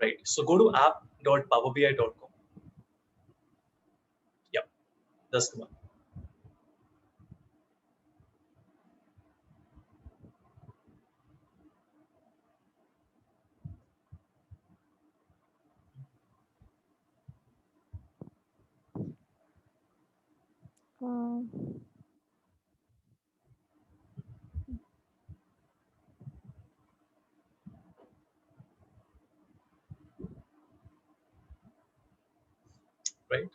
right? So go to app.powerbi.com. Yeah, that's the one. Right.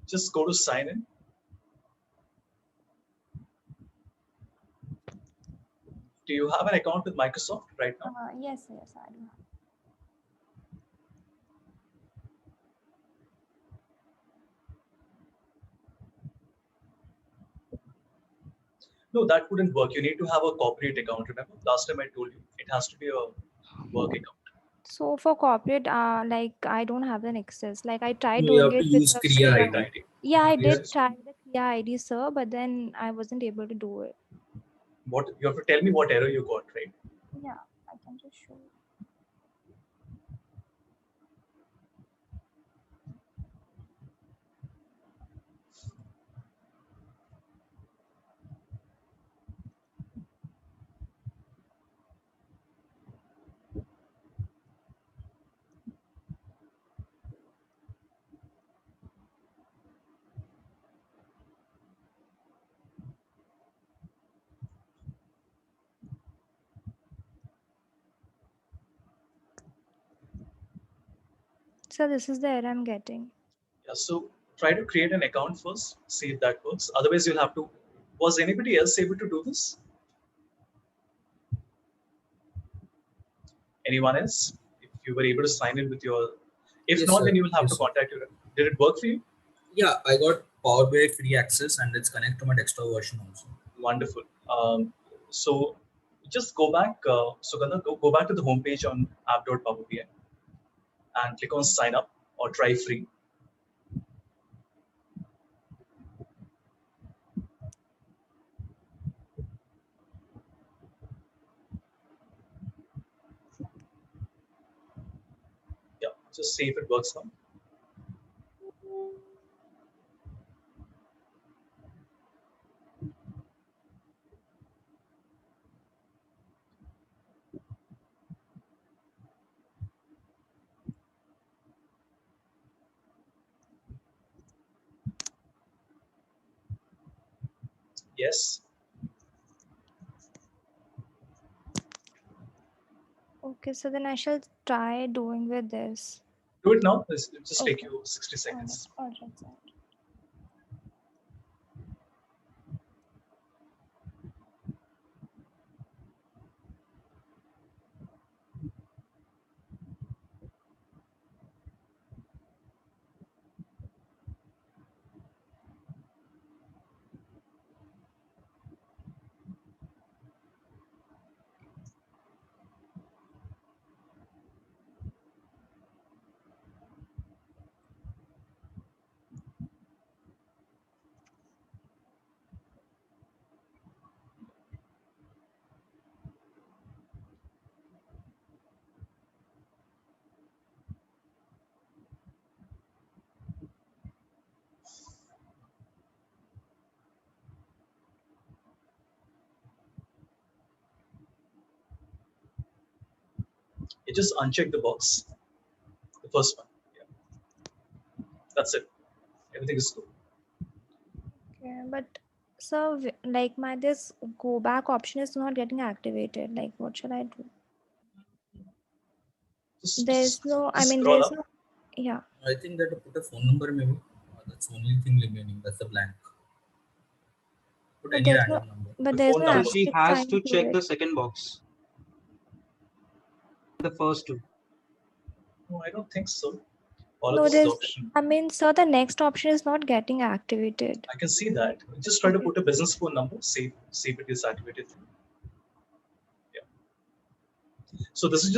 Just go to sign in. Do you have an account with Microsoft right now? Yes, I do. No, that wouldn't work. You need to have a corporate account. Remember, last time I told you it has to be a work account. So for corporate, like I don't have an access. Like I tried No, you doing have to it with use the Krea Krea. ID. Yeah, I did Yes. try the Krea ID, sir, but then I wasn't able to do it. What you have to tell me what error you got, right? Yeah, I can just show you. So this is the error I'm getting. Yeah. So try to create an account first. See if that works. Otherwise, you'll have to. Was anybody else able to do this? Anyone else? If you were able to sign in with your, if Yes, not, sir. then you will have Yes, to sir. contact your. Did it work for you? Yeah, I got Power BI free access and it's connected to my desktop version also. Wonderful. So just go back. Sugandha, go back to the homepage on app.powerbi and click on sign up or try free. Yeah, just see if it works now. Yes. Okay, so then I shall try doing with this. Do it now. It'll just take Okay. you 60 seconds. All right, sir. You just uncheck the box, the first one. Yeah. That's it. Everything is good. Okay, but so like my this go back option is not getting activated. Like what should I do? There's no. I Just mean, scroll there's up. no. Yeah. I think that to put a phone number maybe. That's the only thing remaining. That's the blank. Put But any there's no. random number. But The there's phone no So number. she asterisk has sign to to check it. the second box, the first two. No, I don't think so. All of No, this is there's. option. I mean, so the next option is not getting activated. I can see that. Just try to Okay. put a business phone number. See if it is activated. Yeah. So this is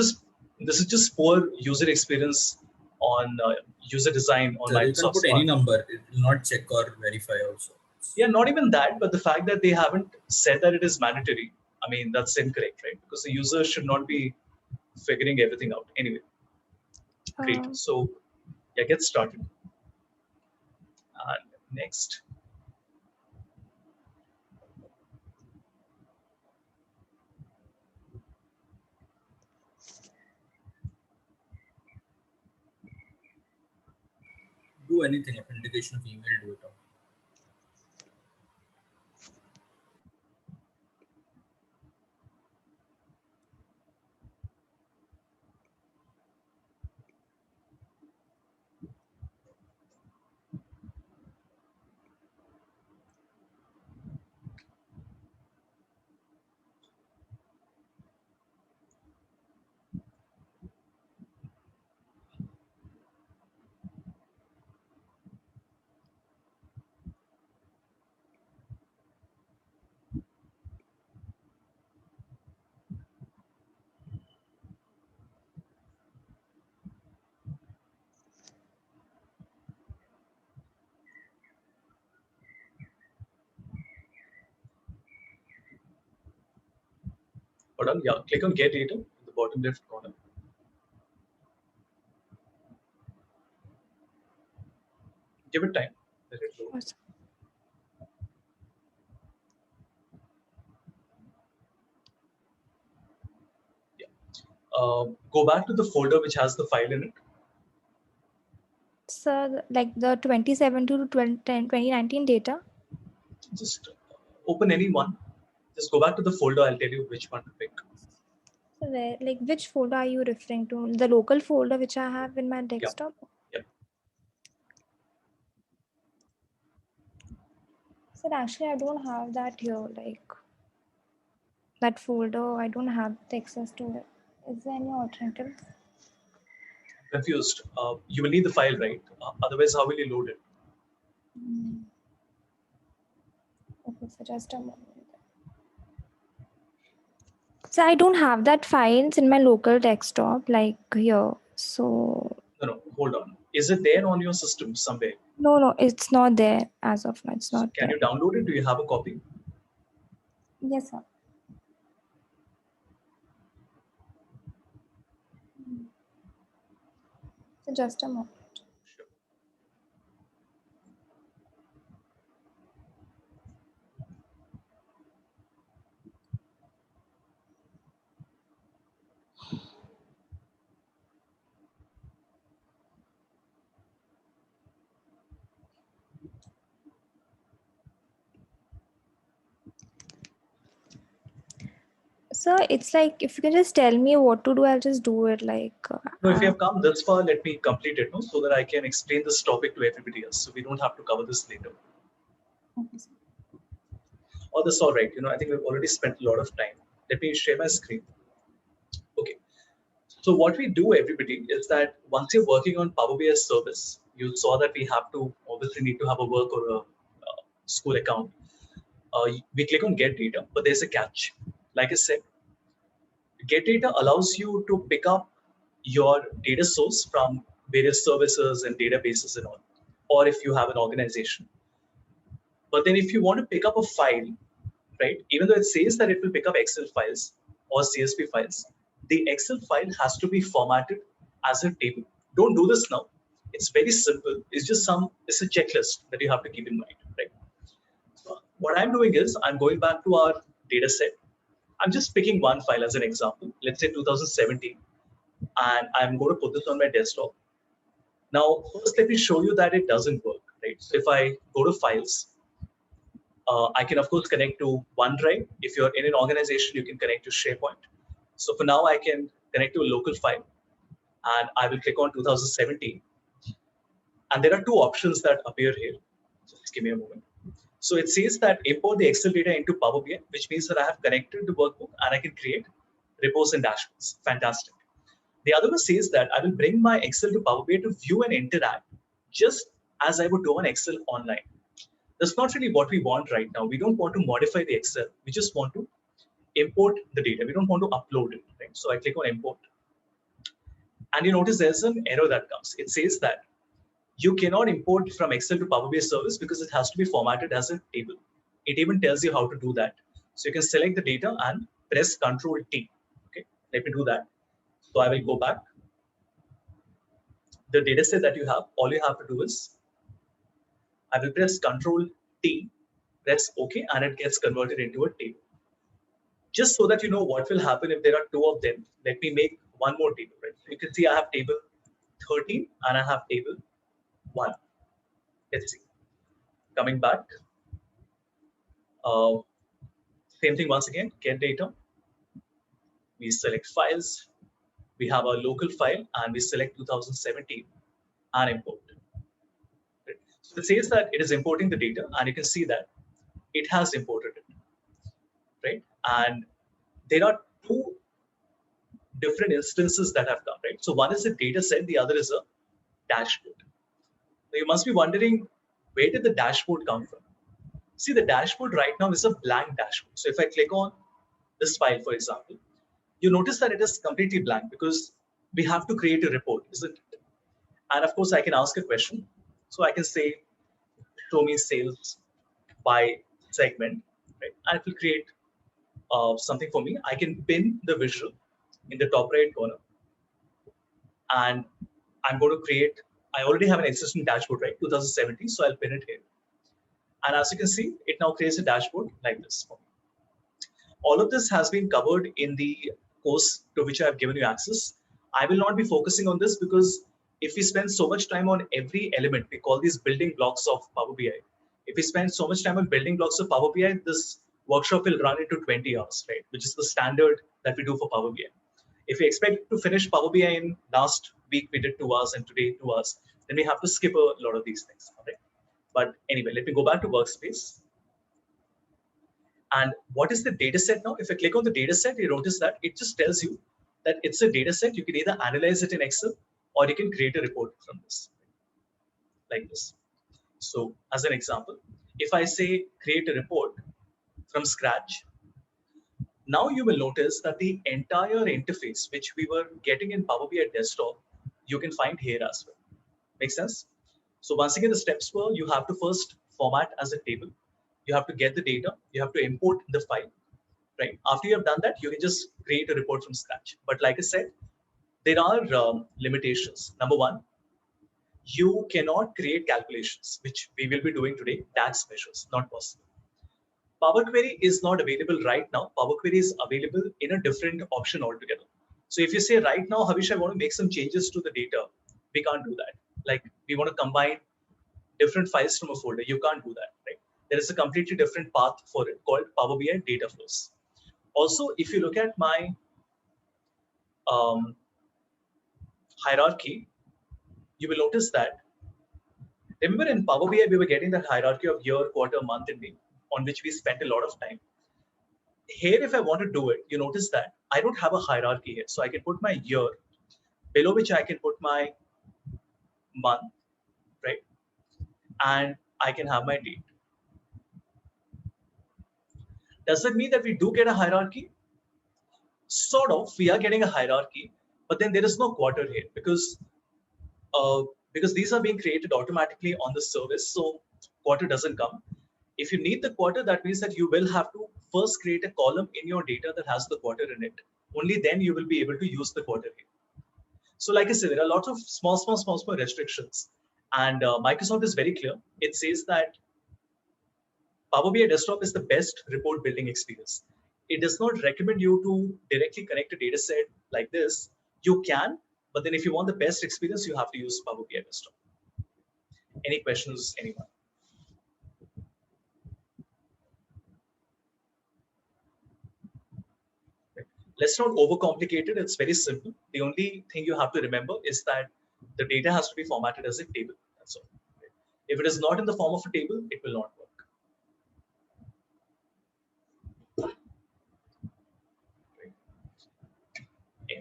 just poor user experience on user design on Sir, you can Microsoft put any Smart. number. It will not check or verify also. Yeah, not even that, but the fact that they haven't said that it is mandatory. I mean, that's incorrect, right? Because the user should not be figuring everything out anyway. Great. So yeah, get started. And next. Do anything, authentication of email, do it all. Hold on. Yeah, click on get data in the bottom left corner. Give it time. Let it load. Go back to the folder which has the file in it. So like the 2017 to 2019 data. Just open any one. Just go back to the folder. I'll tell you which one to pick. So where, like, which folder are you referring to? The local folder which I have in my desktop? Yep. So actually I don't have that here, like that folder. I don't have the access to it. Is there any alternative? Confused. You will need the file, right? Otherwise, how will you load it? Okay, so just a moment. So I don't have that files in my local desktop, like here. So No, hold on. Is it there on your system somewhere? no, it's not there as of now. It's not Can there. you download it? Do you have a copy? Yes, sir. So just a moment. Sure. So it's like, if you can just tell me what to do, I'll just do it. Like, No, if you have come this far, let me complete it, no, so that I can explain this topic to everybody else. So we don't have to cover this later. okay, sir. Oh, that's all right. I think we've already spent a lot of time. Let me share my screen. Okay. So what we do, everybody, is that once you're working on Power BI service, you saw that we have to obviously need to have a work or a school account. We click on get data, but there's a catch. Like I said, get data allows you to pick up your data source from various services and databases and all, or if you have an organization. But then if you want to pick up a file, right, even though it says that it will pick up Excel files or CSV files, the Excel file has to be formatted as a table. Don't do this now. It's very simple. It's a checklist that you have to keep in mind, right? So what I'm doing is I'm going back to our data set. I'm just picking one file as an example. Let's say 2017, and I'm going to put this on my desktop. Now, first, let me show you that it doesn't work, right? So if I go to files, I can, of course, connect to OneDrive. If you're in an organization, you can connect to SharePoint. So for now, I can connect to a local file, and I will click on 2017. And there are two options that appear here. Just give me a moment. So it says that import the Excel data into Power BI, which means that I have connected the workbook and I can create reports and dashboards. Fantastic. The other one says that I will bring my Excel to Power BI to view and interact just as I would do on Excel online. That's not really what we want right now. We don't want to modify the Excel. We just want to import the data. We don't want to upload it. Right? So I click on import. And you notice there's an error that comes. It says that you cannot import from Excel to Power BI service because it has to be formatted as a table. It even tells you how to do that. So you can select the data and press Control T. Okay, let me do that. So I will go back. the data set that you have, all you have to do is, I will press Control T, press OK, and it gets converted into a table. Just so that you know what will happen if there are two of them, let me make one more table. Right? So you can see I have table 13 and I have table 1. Let's see. Coming back. Same thing once again, get data. We select files. We have our local file and we select 2017 and import. Right? So it says that it is importing the data and you can see that it has imported it. Right? And there are two different instances that have come, right? So one is a data set, the other is a dashboard. Now you must be wondering, where did the dashboard come from? See, the dashboard right now is a blank dashboard. So if I click on this file, for example, you notice that it is completely blank because we have to create a report, isn't it? And of course, I can ask a question. So I can say, show me sales by segment, right? And it will create something for me. I can pin the visual in the top right corner. And I'm going to create, I already have an existing dashboard, right? 2017, so I'll pin it here. And as you can see, it now creates a dashboard like this for me. All of this has been covered in the course to which I have given you access. I will not be focusing on this because if we spend so much time on every element, we call these building blocks of Power BI. If we spend so much time on building blocks of Power BI, this workshop will run into 20 hours, right? Which is the standard that we do for Power BI. If we expect to finish Power BI in last week, we did 2 hours and today 2 hours, then we have to skip a lot of these things, right? But anyway, let me go back to workspace. And what is the data set now? If I click on the data set, you notice that it just tells you that it's a data set. You can either analyze it in Excel or you can create a report from this, like this. So as an example, if I say create a report from scratch, now you will notice that the entire interface which we were getting in Power BI desktop, you can find here as well. Make sense? So once again, the steps were you have to first format as a table. You have to get the data. You have to import the file. Right? After you have done that, you can just create a report from scratch. But like I said, there are limitations. Number one, you cannot create calculations, which we will be doing today. Tax measures, not possible. Power Query is not available right now. Power Query is available in a different option altogether. So if you say right now, Havish, I want to make some changes to the data, we can't do that. Like we want to combine different files from a folder. You can't do that, right? There is a completely different path for it called Power BI data flows. Also, if you look at my hierarchy, you will notice that, remember in Power BI, we were getting that hierarchy of year, quarter, month, and day, on which we spent a lot of time. Here, if I want to do it, you notice that I don't have a hierarchy here. So I can put my year, below which I can put my month, right? And I can have my date. Does that mean that we do get a hierarchy? Sort of, we are getting a hierarchy, but then there is no quarter here because these are being created automatically on the service. So quarter doesn't come. If you need the quarter, that means that you will have to first create a column in your data that has the quarter in it. Only then you will be able to use the quarter here. So like I said, there are lots of small restrictions. And Microsoft is very clear. It says that Power BI Desktop is the best report building experience. It does not recommend you to directly connect a data set like this. You can, but then if you want the best experience, you have to use Power BI Desktop. Any questions, anyone? Let's not overcomplicate it. It's very simple. The only thing you have to remember is that the data has to be formatted as a table. That's all. If it is not in the form of a table, it will not work.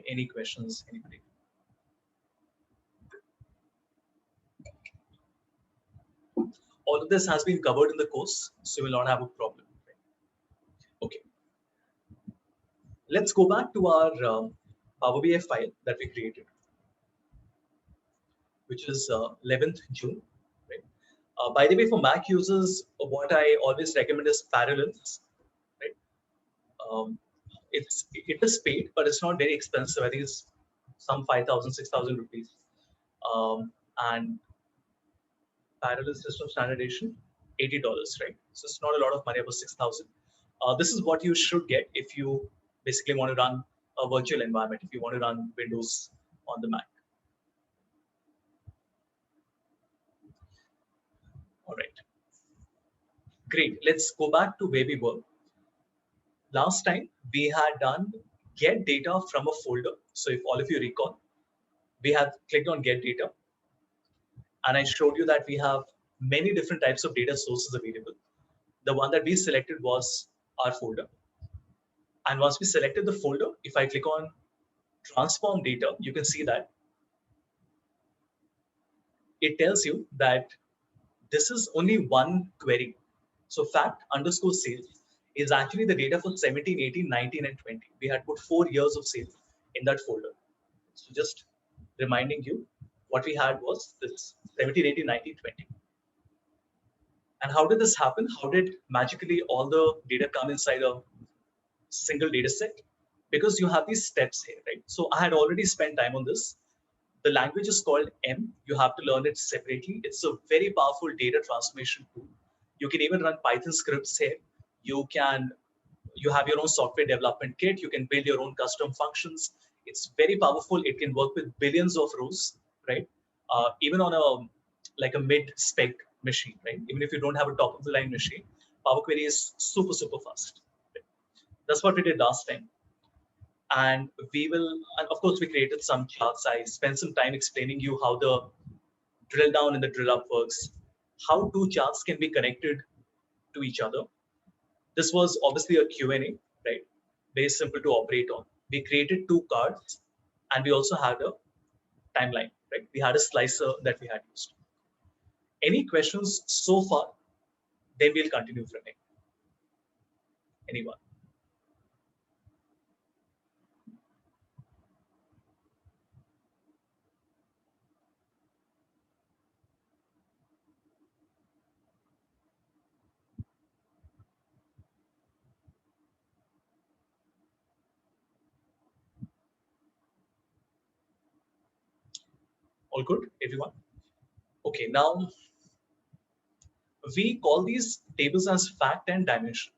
Any questions, anybody? All of this has been covered in the course, so you will not have a problem. Okay. Let's go back to our Power BI file that we created, which is 11th June. Right? By the way, for Mac users, what I always recommend is Parallels. Right? It is paid, but it's not very expensive. I think it's some 5,000, 6,000 rupees. and parallel system standardization, $80, right? So it's not a lot of money, about 6,000. This is what you should get if you basically want to run a virtual environment, if you want to run Windows on the Mac. All right, great. Let's go back to where we were. Last time we had done get data from a folder. So if all of you recall, we had clicked on get data, and I showed you that we have many different types of data sources available. The one that we selected was our folder. And once we selected the folder, if I click on transform data, you can see that it tells you that this is only one query. So fact underscore sales is actually the data for 17, 18, 19, and 20. We had put 4 years of sales in that folder. So just reminding you, what we had was this 17, 18, 19, 20. And how did this happen? How did magically all the data come inside a single data set? Because you have these steps here, right? So I had already spent time on this. The language is called M. You have to learn it separately. It's a very powerful data transformation tool. You can even run Python scripts here. You have your own software development kit. You can build your own custom functions. It's very powerful. It can work with billions of rows, right? Even on a like a mid-spec machine, right? Even if you don't have a top-of-the-line machine, Power Query is super, super fast. Right? That's what we did last time. And and of course, we created some charts. I spent some time explaining you how the drill down and the drill up works, how two charts can be connected to each other. This was obviously a Q&A, right? Very simple to operate on. We created two cards, and we also had a timeline, right? We had a slicer that we had used. Any questions so far? Then we'll continue from here. Anyone? All good, everyone? Okay, now we call these tables as fact and dimension.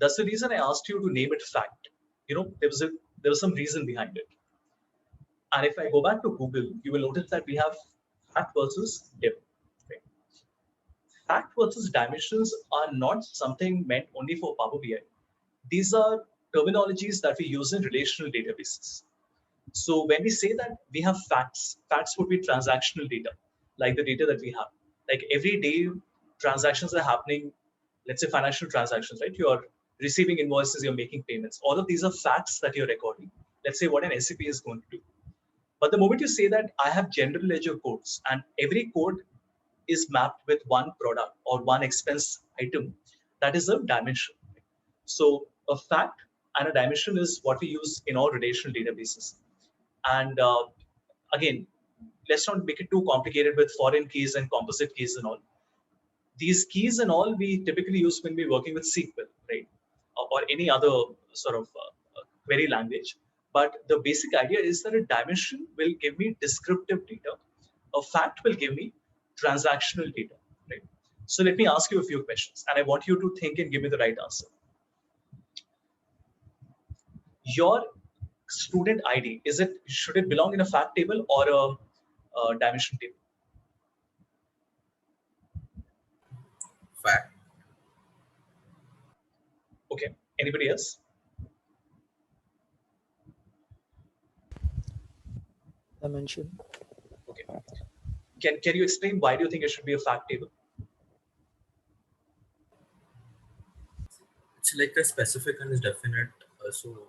That's the reason I asked you to name it fact. You know, there was some reason behind it. And if I go back to Google, you will notice that we have fact versus div. Right? Fact versus dimensions are not something meant only for Power BI. These are terminologies that we use in relational databases. So when we say that we have facts, facts would be transactional data, like the data that we have. Like every day, transactions are happening, let's say financial transactions, right? You're receiving invoices, you're making payments. All of these are facts that you're recording. Let's say what an SAP is going to do. But the moment you say that I have general ledger codes and every code is mapped with one product or one expense item, that is a dimension. So a fact and a dimension is what we use in all relational databases. And again, let's not make it too complicated with foreign keys and composite keys and all. These keys and all we typically use when we're working with SQL, right? Or any other sort of query language. But the basic idea is that a dimension will give me descriptive data. A fact will give me transactional data, right? So let me ask you a few questions, and I want you to think and give me the right answer. Your student ID, should it belong in a fact table or a dimension table? Fact. Okay. Anybody else? Dimension. Okay. Can you explain why do you think it should be a fact table? It's like a specific and is definite. So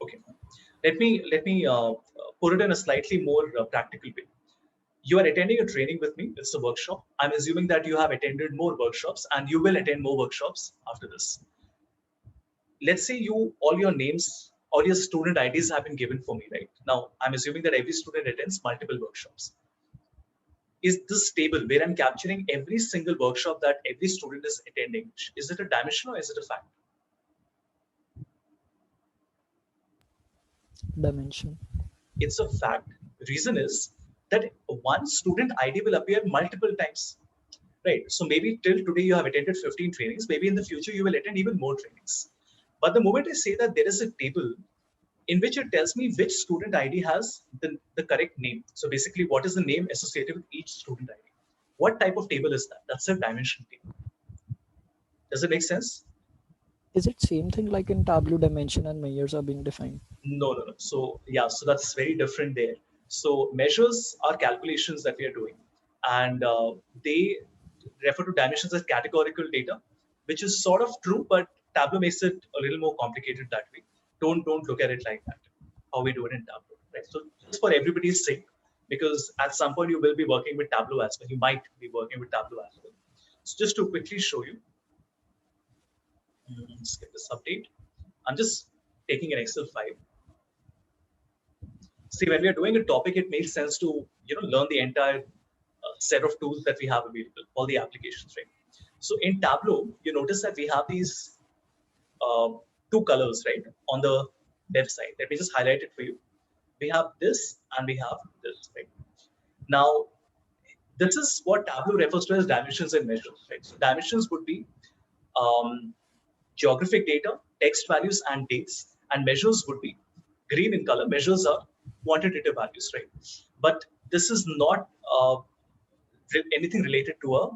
Okay. Let me put it in a slightly more practical way. You are attending a training with me. It's a workshop. I'm assuming that you have attended more workshops and you will attend more workshops after this. Let's say all your names, all your student IDs have been given for me, right? Now, I'm assuming that every student attends multiple workshops. Is this table where I'm capturing every single workshop that every student is attending, is it a dimension or is it a fact? Dimension. It's a fact. Reason is that one student ID will appear multiple times, right? So maybe till today you have attended 15 trainings, maybe in the future you will attend even more trainings. But the moment I say that there is a table in which it tells me which student ID has the correct name. So basically, what is the name associated with each student ID? What type of table is that? That's a dimension table. Does it make sense? Is it same thing like in Tableau dimension and measures are being defined? No, no, no. So yeah, so that's very different there. So measures are calculations that we are doing, and they refer to dimensions as categorical data, which is sort of true, but Tableau makes it a little more complicated that way. Don't look at it like that. How we do it in Tableau, right? So just for everybody's sake, because at some point you will be working with Tableau as well. You might be working with Tableau as well. So just to quickly show you, skip this update. I'm just taking an Excel file. See, when we are doing a topic, it makes sense to learn the entire set of tools that we have available, all the applications, right? So in Tableau, you notice that we have these uh, two colors, right, on the left side. Let me just highlight it for you. We have this and we have this, right? Now, this is what Tableau refers to as dimensions and measures, right? So dimensions would be um, geographic data, text values, and dates, and measures would be green in color. Measures are quantitative values, right? But this is not anything related to a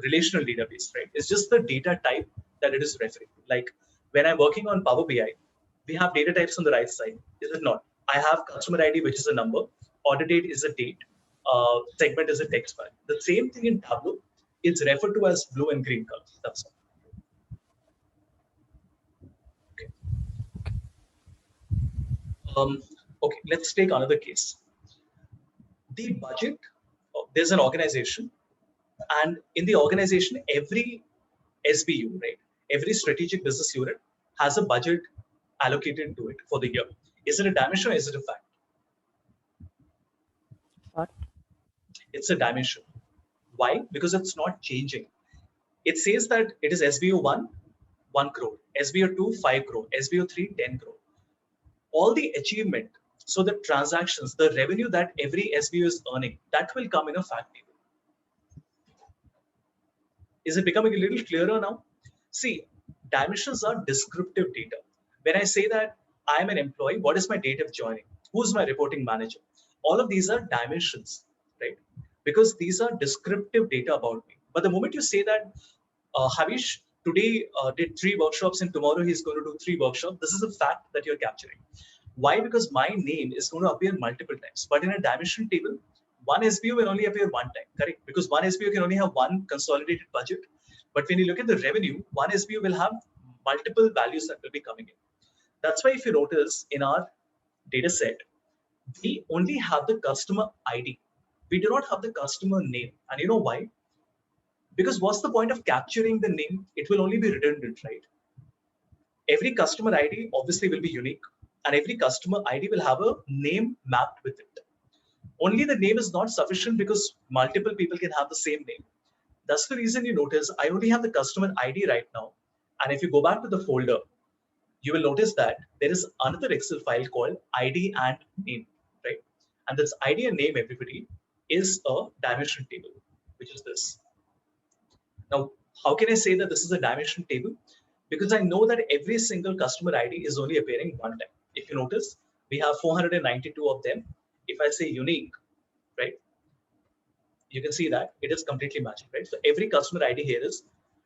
relational database, right? It's just the data type that it is referring to. Like when I'm working on Power BI, we have data types on the right side, is it not? I have customer ID, which is a number, order date is a date, segment is a text file. The same thing in Tableau, it's referred to as blue and green colors. That's all. Okay. Okay, let's take another case. The budget, there's an organization, and in the organization, every SBU, right? Every strategic business unit has a budget allocated to it for the year. Is it a dimension or is it a fact? Fact. It's a dimension. Why? Because it's not changing. It says that it is SBU 1, 1 crore, SBU 2, 5 crore, SBU 3, 10 crore. All the achievement, so the transactions, the revenue that every SBU is earning, that will come in a fact table. Is it becoming a little clearer now? See, dimensions are descriptive data. When I say that I am an employee, what is my date of joining? Who's my reporting manager? All of these are dimensions, right? Because these are descriptive data about me. But the moment you say that Havish today did 3 workshops and tomorrow he's going to do 3 workshops, this is a fact that you're capturing. Why? Because my name is going to appear multiple times. But in a dimension table, one SBU will only appear one time, correct? Because one SBU can only have one consolidated budget. But when you look at the revenue, one SBU will have multiple values that will be coming in. That's why if you notice in our data set, we only have the customer ID. We do not have the customer name. And you know why? Because what's the point of capturing the name? It will only be redundant, right? Every customer ID obviously will be unique, and every customer ID will have a name mapped with it. Only the name is not sufficient because multiple people can have the same name. That's the reason you notice I only have the customer ID right now. And if you go back to the folder, you will notice that there is another Excel file called ID and name, right? And this ID and name, everybody, is a dimension table, which is this. Now, how can I say that this is a dimension table? Because I know that every single customer ID is only appearing one time. If you notice, we have 492 of them. If I say unique, right, you can see that it is completely matching, right? So every customer ID here is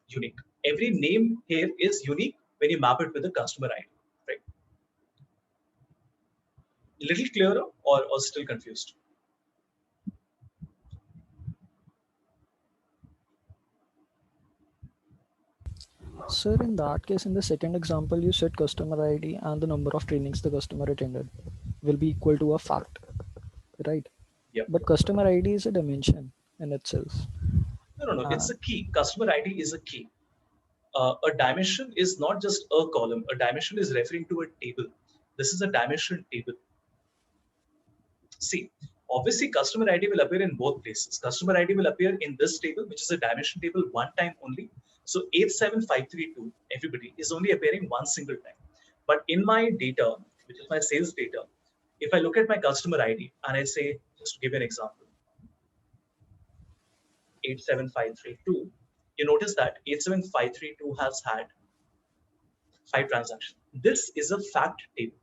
unique. Every name here is unique when you map it with the customer ID, right? Little clearer or still confused? Sir, in that case, in the second example, you said customer ID and the number of trainings the customer attended will be equal to a fact, right? Yep. But customer ID is a dimension in itself. No, no, no. It's a key. Customer ID is a key. A dimension is not just a column. A dimension is referring to a table. This is a dimension table. See, obviously customer ID will appear in both places. Customer ID will appear in this table, which is a dimension table one time only. So 87532, everybody, is only appearing one single time. But in my data, which is my sales data, if I look at my customer ID and I say just to give you an example, 87532, you notice that 87532 has had 5 transactions. This is a fact table.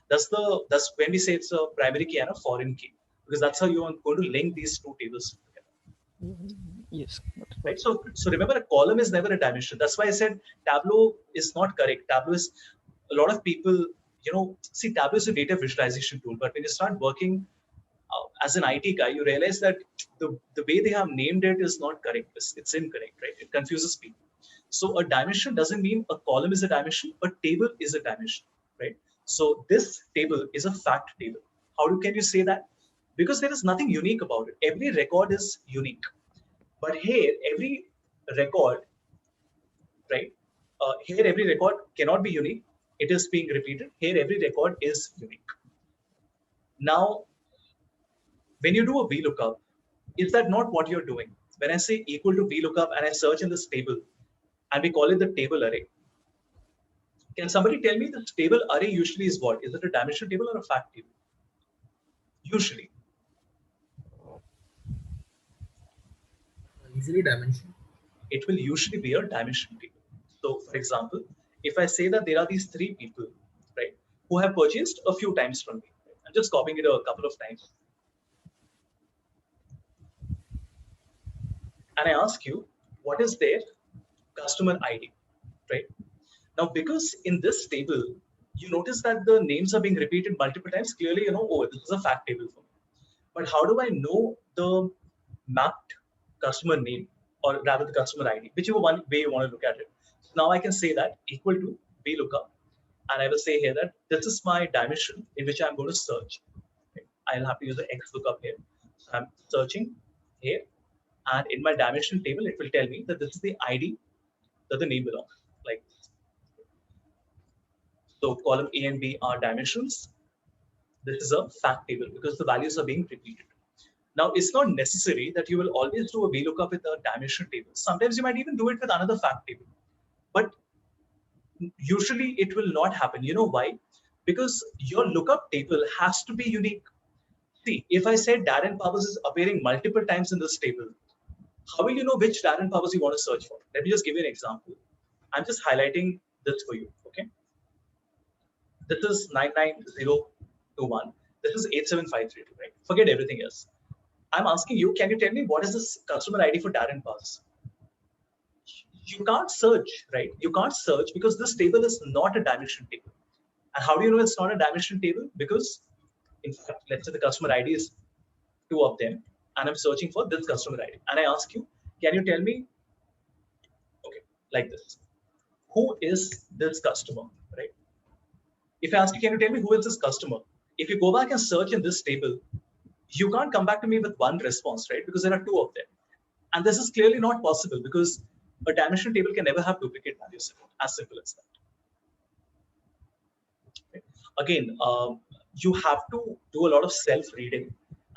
That's when we say it's a primary key and a foreign key, because that's how you are going to link these two tables together. Yes. Right. So remember, a column is never a dimension. That's why I said Tableau is not correct. Tableau is, a lot of people, see, Tableau is a data visualization tool, but when you start working as an IT guy, you realize that the way they have named it is not correct. It's incorrect, right? It confuses people. So a dimension doesn't mean a column is a dimension. A table is a dimension, right? So this table is a fact table. Can you say that? Because there is nothing unique about it. Every record is unique. But here, every record, right? Here, every record cannot be unique. It is being repeated. Here, every record is unique. Now, when you do a VLOOKUP, is that not what you're doing? When I say equal to VLOOKUP and I search in this table, and we call it the table array, can somebody tell me the table array usually is what? Is it a dimension table or a fact table? Usually. Usually dimension. It will usually be a dimension table. So, for example, if I say that there are these 3 people, right, who have purchased a few times from me, right? I'm just copying it a couple of times. And I ask you, what is their customer ID, right? Now, because in this table, you notice that the names are being repeated multiple times, clearly, oh, this is a fact table for me. But how do I know the mapped customer name, or rather the customer ID, whichever one way you want to look at it? So now I can say that equal to VLOOKUP, and I will say here that this is my dimension in which I'm going to search. Okay. I'll have to use the XLOOKUP here. So I'm searching here, and in my dimension table, it will tell me that this is the ID that the name belongs. Like, so column A and B are dimensions. This is a fact table because the values are being repeated. Now, it's not necessary that you will always do a VLOOKUP with a dimension table. Sometimes you might even do it with another fact table. But usually it will not happen. You know why? Because your lookup table has to be unique. See, if I said Darren Powers is appearing multiple times in this table, how will you know which Darren Powers you want to search for? Let me just give you an example. I'm just highlighting this for you, okay? This is 99021. This is 87532, right? Forget everything else. I'm asking you, can you tell me what is this customer ID for Darren Powers? You can't search, right? You can't search because this table is not a dimension table. And how do you know it's not a dimension table? Because, in fact, let's say the customer ID is 2 of them, and I'm searching for this customer ID. And I ask you, can you tell me, okay, like this, who is this customer, right? If I ask you, can you tell me who is this customer? If you go back and search in this table, you can't come back to me with one response, right? Because there are 2 of them. And this is clearly not possible because a dimension table can never have duplicate values. As simple as that. Okay. Again, you have to do a lot of self-reading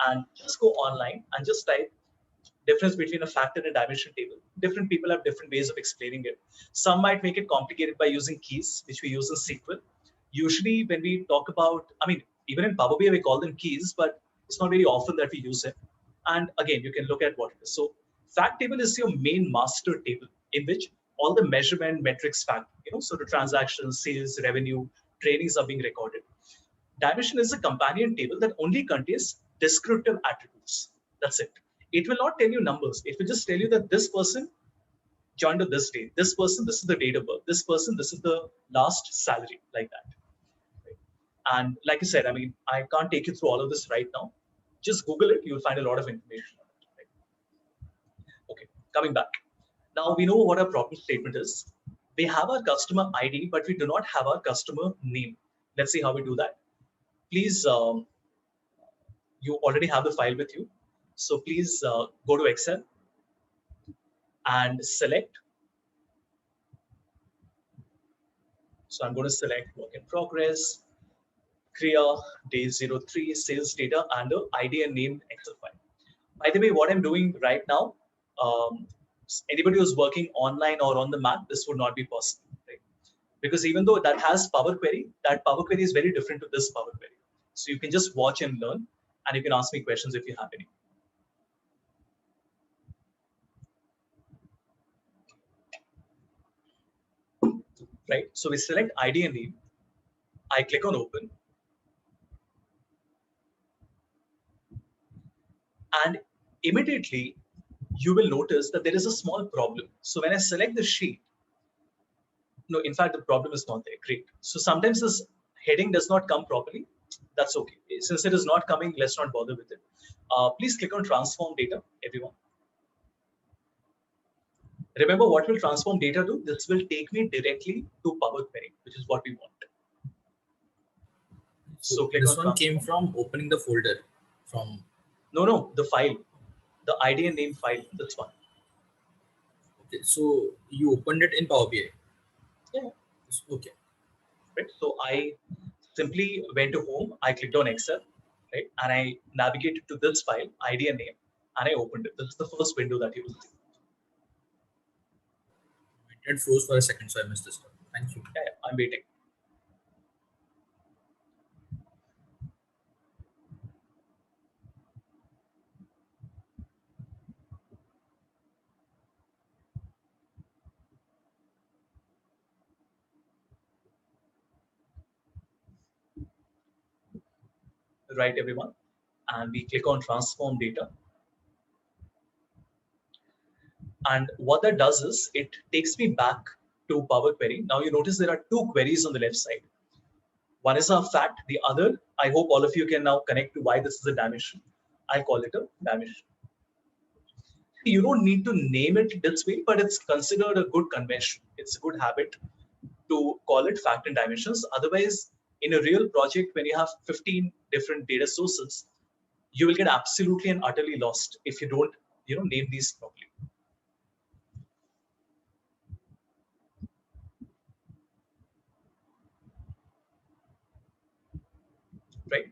and just go online and just type difference between a fact and a dimension table. Different people have different ways of explaining it. Some might make it complicated by using keys, which we use in SQL. Usually when we talk about, I mean, even in Power BI, we call them keys, but it's not very often that we use it. And again, you can look at what it is. So fact table is your main master table in which all the measurement metrics fact, so the transactions, sales, revenue, trainings are being recorded. Dimension is a companion table that only contains descriptive attributes. That's it. It will not tell you numbers. It will just tell you that this person joined on this date. This person, this is the date of birth. This person, this is the last salary, like that. Right? And like I said, I mean, I can't take you through all of this right now. Just Google it. You'll find a lot of information on it. Right? Okay, coming back. Now we know what our problem statement is. We have our customer ID, but we do not have our customer name. Let's see how we do that. Please, you already have the file with you. So please go to Excel and select. So I'm going to select work in progress, Krea, day 03, sales data, and the ID and name Excel file. By the way, what I'm doing right now, anybody who's working online or on the Mac, this would not be possible, right? Because even though that has Power Query, that Power Query is very different to this Power Query. So you can just watch and learn. And you can ask me questions if you have any. Right? So we select ID and name. I click on open. And immediately you will notice that there is a small problem. So when I select the sheet, no, in fact, the problem is not there. Great. So sometimes this heading does not come properly. That's okay. Since it is not coming, let's not bother with it. Please click on transform data, everyone. Remember what will transform data to? This will take me directly to Power Query, which is what we want. So click this on one transform. came from opening the folder from. No, the file, the ID and name file, this one. Okay, so you opened it in Power BI. Yeah. Okay. Right. So I simply went to home, I clicked on Excel, right? And I navigated to this file, ID and name, and I opened it. This is the first window that you will see. It froze for a second, so I missed this one. Thank you. Yeah, I'm waiting. Right, everyone. And we click on transform data. And what that does is it takes me back to Power Query. Now you notice there are two queries on the left side. One is a fact, the other, I hope all of you can now connect to why this is a dimension. I call it a dimension. You don't need to name it this way, but it's considered a good convention. It's a good habit to call it fact and dimensions. Otherwise, in a real project, when you have 15 different data sources, you will get absolutely and utterly lost if you don't, name these properly. Right?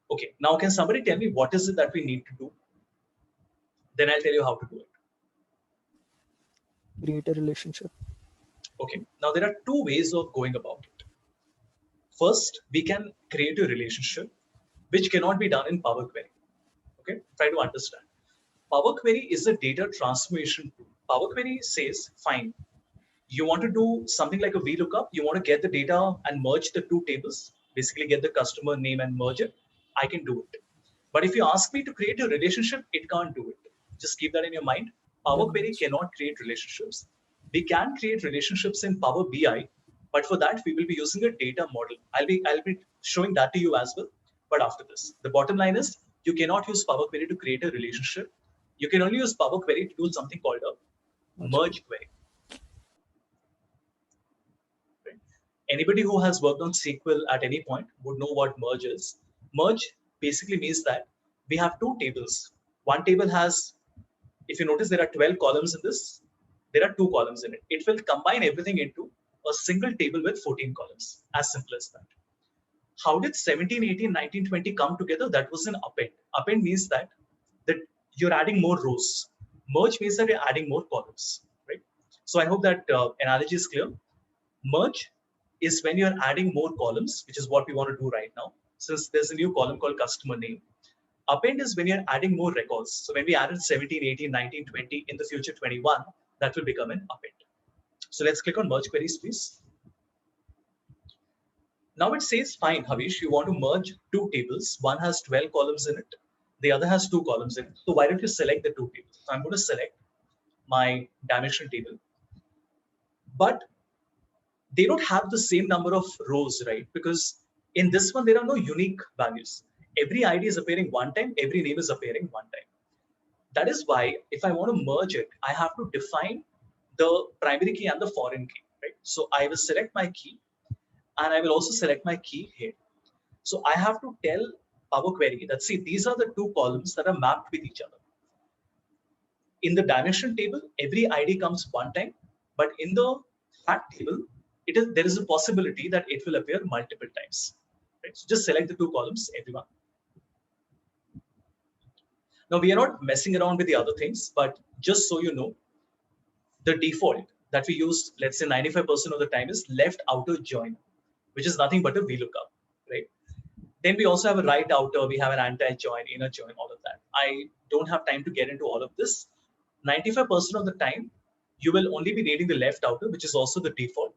Okay. Now, can somebody tell me what is it that we need to do? Then I'll tell you how to do it. Create a relationship. Okay. Now, there are two ways of going about it. First, we can create a relationship, which cannot be done in Power Query. Okay. Try to understand. Power Query is a data transformation tool. Power Query says, fine, you want to do something like a VLOOKUP, you want to get the data and merge the two tables, basically get the customer name and merge it, I can do it. But if you ask me to create a relationship, it can't do it. Just keep that in your mind. Power Then Query cannot create relationships. We can create relationships in Power BI, but for that we will be using a data model. I'll be showing that to you as well. But after this, the bottom line is you cannot use Power Query to create a relationship. You can only use Power Query to do something called a merge query. Right? Anybody who has worked on SQL at any point would know what merge is. Merge basically means that we have two tables. One table has, if you notice, there are 12 columns in this. There are two columns in it. It will combine everything into a single table with 14 columns. As simple as that. How did 17, 18, 19, 20 come together? That was an append. Append means that you're adding more rows. Merge means that you're adding more columns, right? So I hope that analogy is clear. Merge is when you're adding more columns, which is what we want to do right now. Since there's a new column called customer name. Append is when you're adding more records. So when we added 17, 18, 19, 20, in the future 21, that will become an append. So let's click on merge queries, please. Now it says, fine, Havish, you want to merge two tables. One has 12 columns in it. The other has 2 columns in it. So why don't you select the 2 tables? So I'm going to select my dimension table. But they don't have the same number of rows, right? Because in this one, there are no unique values. Every ID is appearing one time. Every name is appearing one time. That is why if I want to merge it, I have to define the primary key and the foreign key, right? So I will select my key and I will also select my key here. So I have to tell Power Query that, see, these are the 2 columns that are mapped with each other. In the dimension table, every ID comes one time, but in the fact table, there is a possibility that it will appear multiple times. Right? So just select the 2 columns, everyone. Now we are not messing around with the other things, but just so you know, the default that we use, let's say 95% of the time, is left outer join, which is nothing but a VLOOKUP, right? Then we also have a right outer, we have an anti-join, inner join, all of that. I don't have time to get into all of this. 95% of the time, you will only be needing the left outer, which is also the default.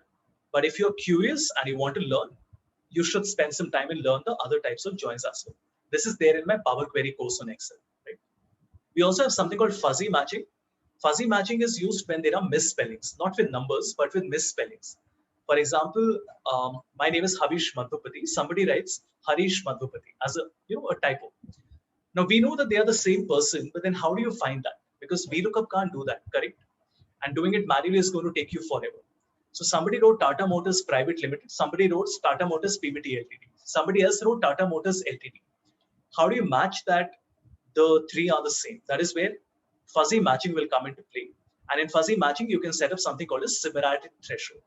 But if you're curious and you want to learn, you should spend some time and learn the other types of joins as well. This is there in my Power Query course on Excel. Right? We also have something called fuzzy matching. Fuzzy matching is used when there are misspellings, not with numbers, but with misspellings. For example, my name is Havish Madhupati. Somebody writes Harish Madhupati as a typo. Now we know that they are the same person, but then how do you find that? Because VLOOKUP can't do that, correct? And doing it manually is going to take you forever. So somebody wrote Tata Motors Private Limited. Somebody wrote Tata Motors PVT Ltd. Somebody else wrote Tata Motors Ltd. How do you match that the three are the same? That is where fuzzy matching will come into play. And in fuzzy matching, you can set up something called a similarity threshold,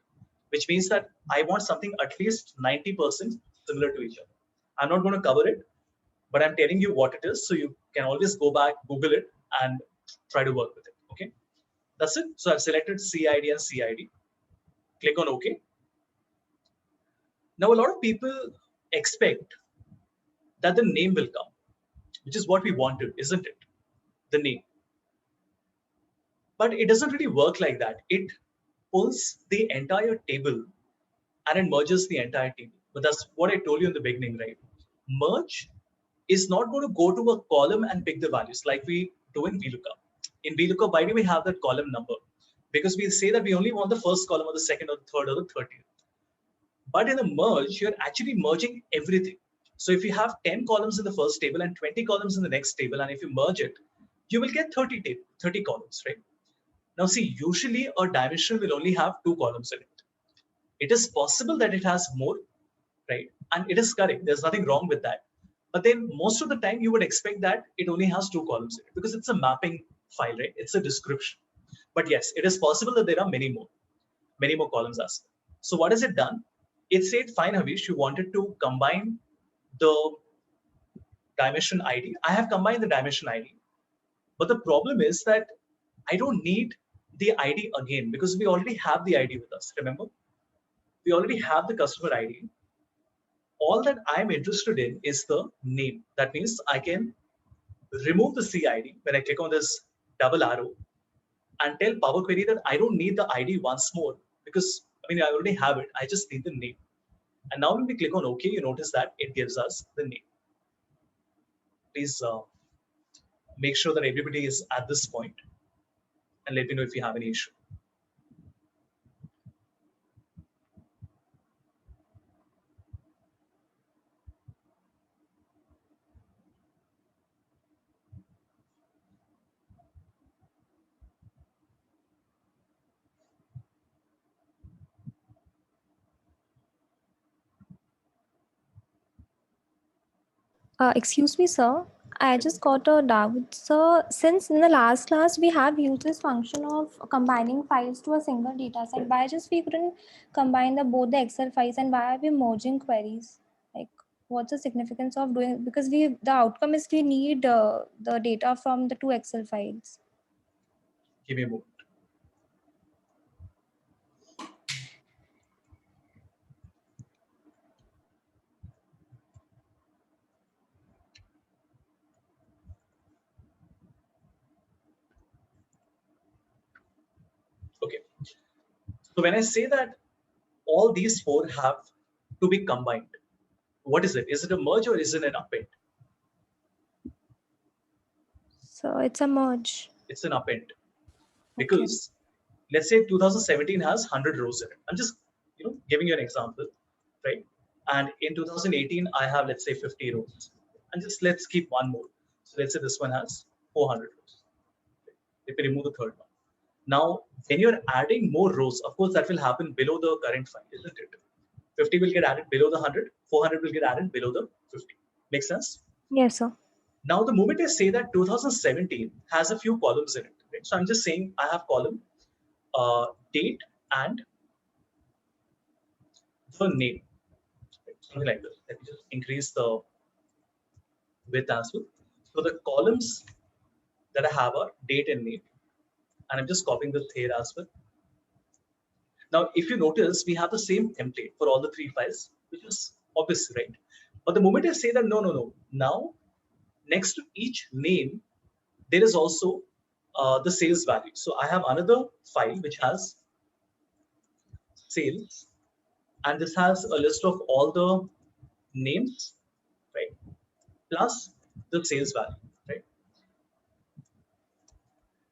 which means that I want something at least 90% similar to each other. I'm not going to cover it, but I'm telling you what it is. So you can always go back, Google it, and try to work with it. Okay. That's it. So I've selected CID and CID. Click on OK. Now, a lot of people expect that the name will come, which is what we wanted, isn't it? The name. But it doesn't really work like that. It pulls the entire table and it merges the entire table. But that's what I told you in the beginning, right? Merge is not going to go to a column and pick the values like we do in VLOOKUP. In VLOOKUP, why do we have that column number? Because we say that we only want the first column or the second or the third or the 30th. But in a merge, you're actually merging everything. So if you have 10 columns in the first table and 20 columns in the next table, and if you merge it, you will get 30 columns, right? Now see, usually a dimension will only have 2 columns in it. It is possible that it has more, right? And it is correct. There's nothing wrong with that. But then most of the time you would expect that it only has 2 columns in it because it's a mapping file, right? It's a description. But yes, it is possible that there are many more columns as well. So what has it done? It said, fine, Havish, you wanted to combine the dimension ID. I have combined the dimension ID. But the problem is that I don't need the ID again because we already have the ID with us. Remember? We already have the customer ID. All that I'm interested in is the name. That means I can remove the CID when I click on this double arrow and tell Power Query that I don't need the ID once more because I already have it. I just need the name. And now when we click on OK, you notice that it gives us the name. Please make sure that everybody is at this point and let me know if you have any issue. Excuse me, sir. I just got a doubt. So, since in the last class we have used this function of combining files to a single data set, why just we couldn't combine both the Excel files and why are we merging queries? Like, what's the significance of doing? Because the outcome is we need the data from the two Excel files. Give me a moment. Okay. So when I say that all these 4 have to be combined, what is it? Is it a merge or is it an append? So it's a merge. It's an append. Because let's say 2017 has 100 rows in it. I'm just giving you an example, right? And in 2018, I have, let's say, 50 rows. And just let's keep one more. So let's say this one has 400 rows. If we remove the third one. Now, when you're adding more rows, of course, that will happen below the current file, isn't it? 50 will get added below the 100, 400 will get added below the 50. Make sense? Yes, sir. Now, the moment I say that 2017 has a few columns in it, right? So I'm just saying I have column date and the name, right? Something like this. Let me just increase the width as well. So the columns that I have are date and name, and I'm just copying the here as well. Now, if you notice, we have the same template for all the 3 files, which is obvious, right? But the moment I say that, no, now next to each name, there is also the sales value. So I have another file which has sales, and this has a list of all the names, right? Plus the sales value, right?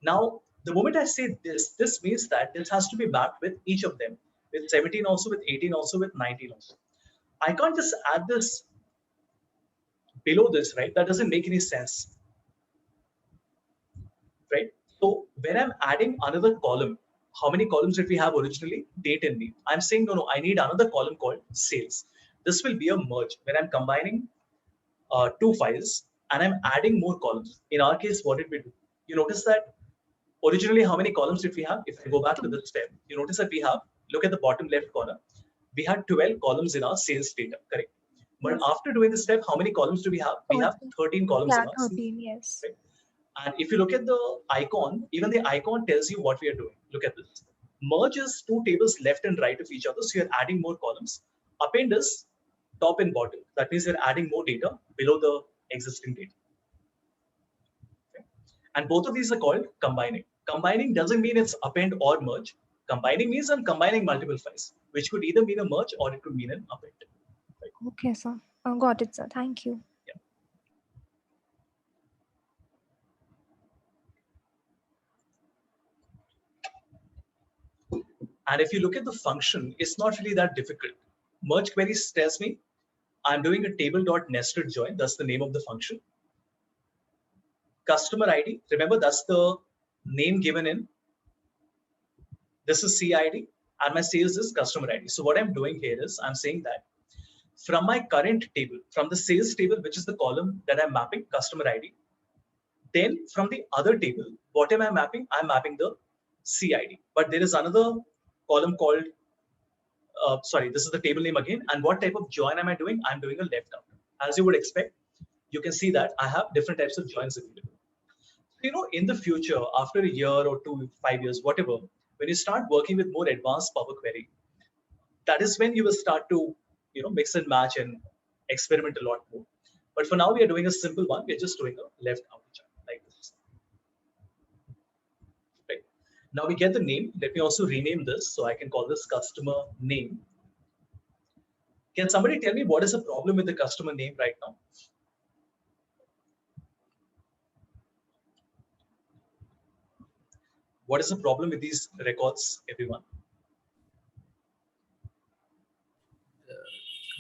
Now, the moment I say this means that this has to be mapped with each of them, with 17 also, with 18 also, with 19 also. I can't just add this below this, right? That doesn't make any sense, right? So when I'm adding another column, how many columns did we have originally? Date and name. I'm saying, no, I need another column called sales. This will be a merge when I'm combining two files and I'm adding more columns. In our case, what did we do? You notice that originally, how many columns did we have? If I go back to this step, you notice that we have, look at the bottom left corner, we had 12 columns in our sales data, correct? But Yes. after doing this step, how many columns do we have? We have 13 columns Yeah, in our sales. 13, yes. Right? And if you look at the icon, even the icon tells you what we are doing. Look at this. Merge is two tables left and right of each other, so you're adding more columns. Append is top and bottom. That means you're adding more data below the existing data. Okay? And both of these are called combining. Combining doesn't mean it's append or merge. Combining means I'm combining multiple files, which could either mean a merge or it could mean an append. Right? Okay, sir. Got it, sir. Thank you. Yeah. And if you look at the function, it's not really that difficult. Merge queries tells me I'm doing a table.nested join. That's the name of the function. Customer ID, remember that's the name given in. This is CID and my sales is customer ID. So what I'm doing here is I'm saying that from my current table, from the sales table, which is the column that I'm mapping customer ID, then from the other table, what am I mapping? I'm mapping the CID. But there is another column called, sorry, this is the table name again. And what type of join am I doing? I'm doing a left out. As you would expect, you can see that I have different types of joins available. You know, in the future, after a year or 2, 5 years, whatever, when you start working with more advanced Power Query, that is when you will start to, mix and match and experiment a lot more. But for now, we are doing a simple one. We're just doing a left out join like this. Right. Now we get the name. Let me also rename this. So I can call this customer name. Can somebody tell me what is the problem with the customer name right now? What is the problem with these records, everyone?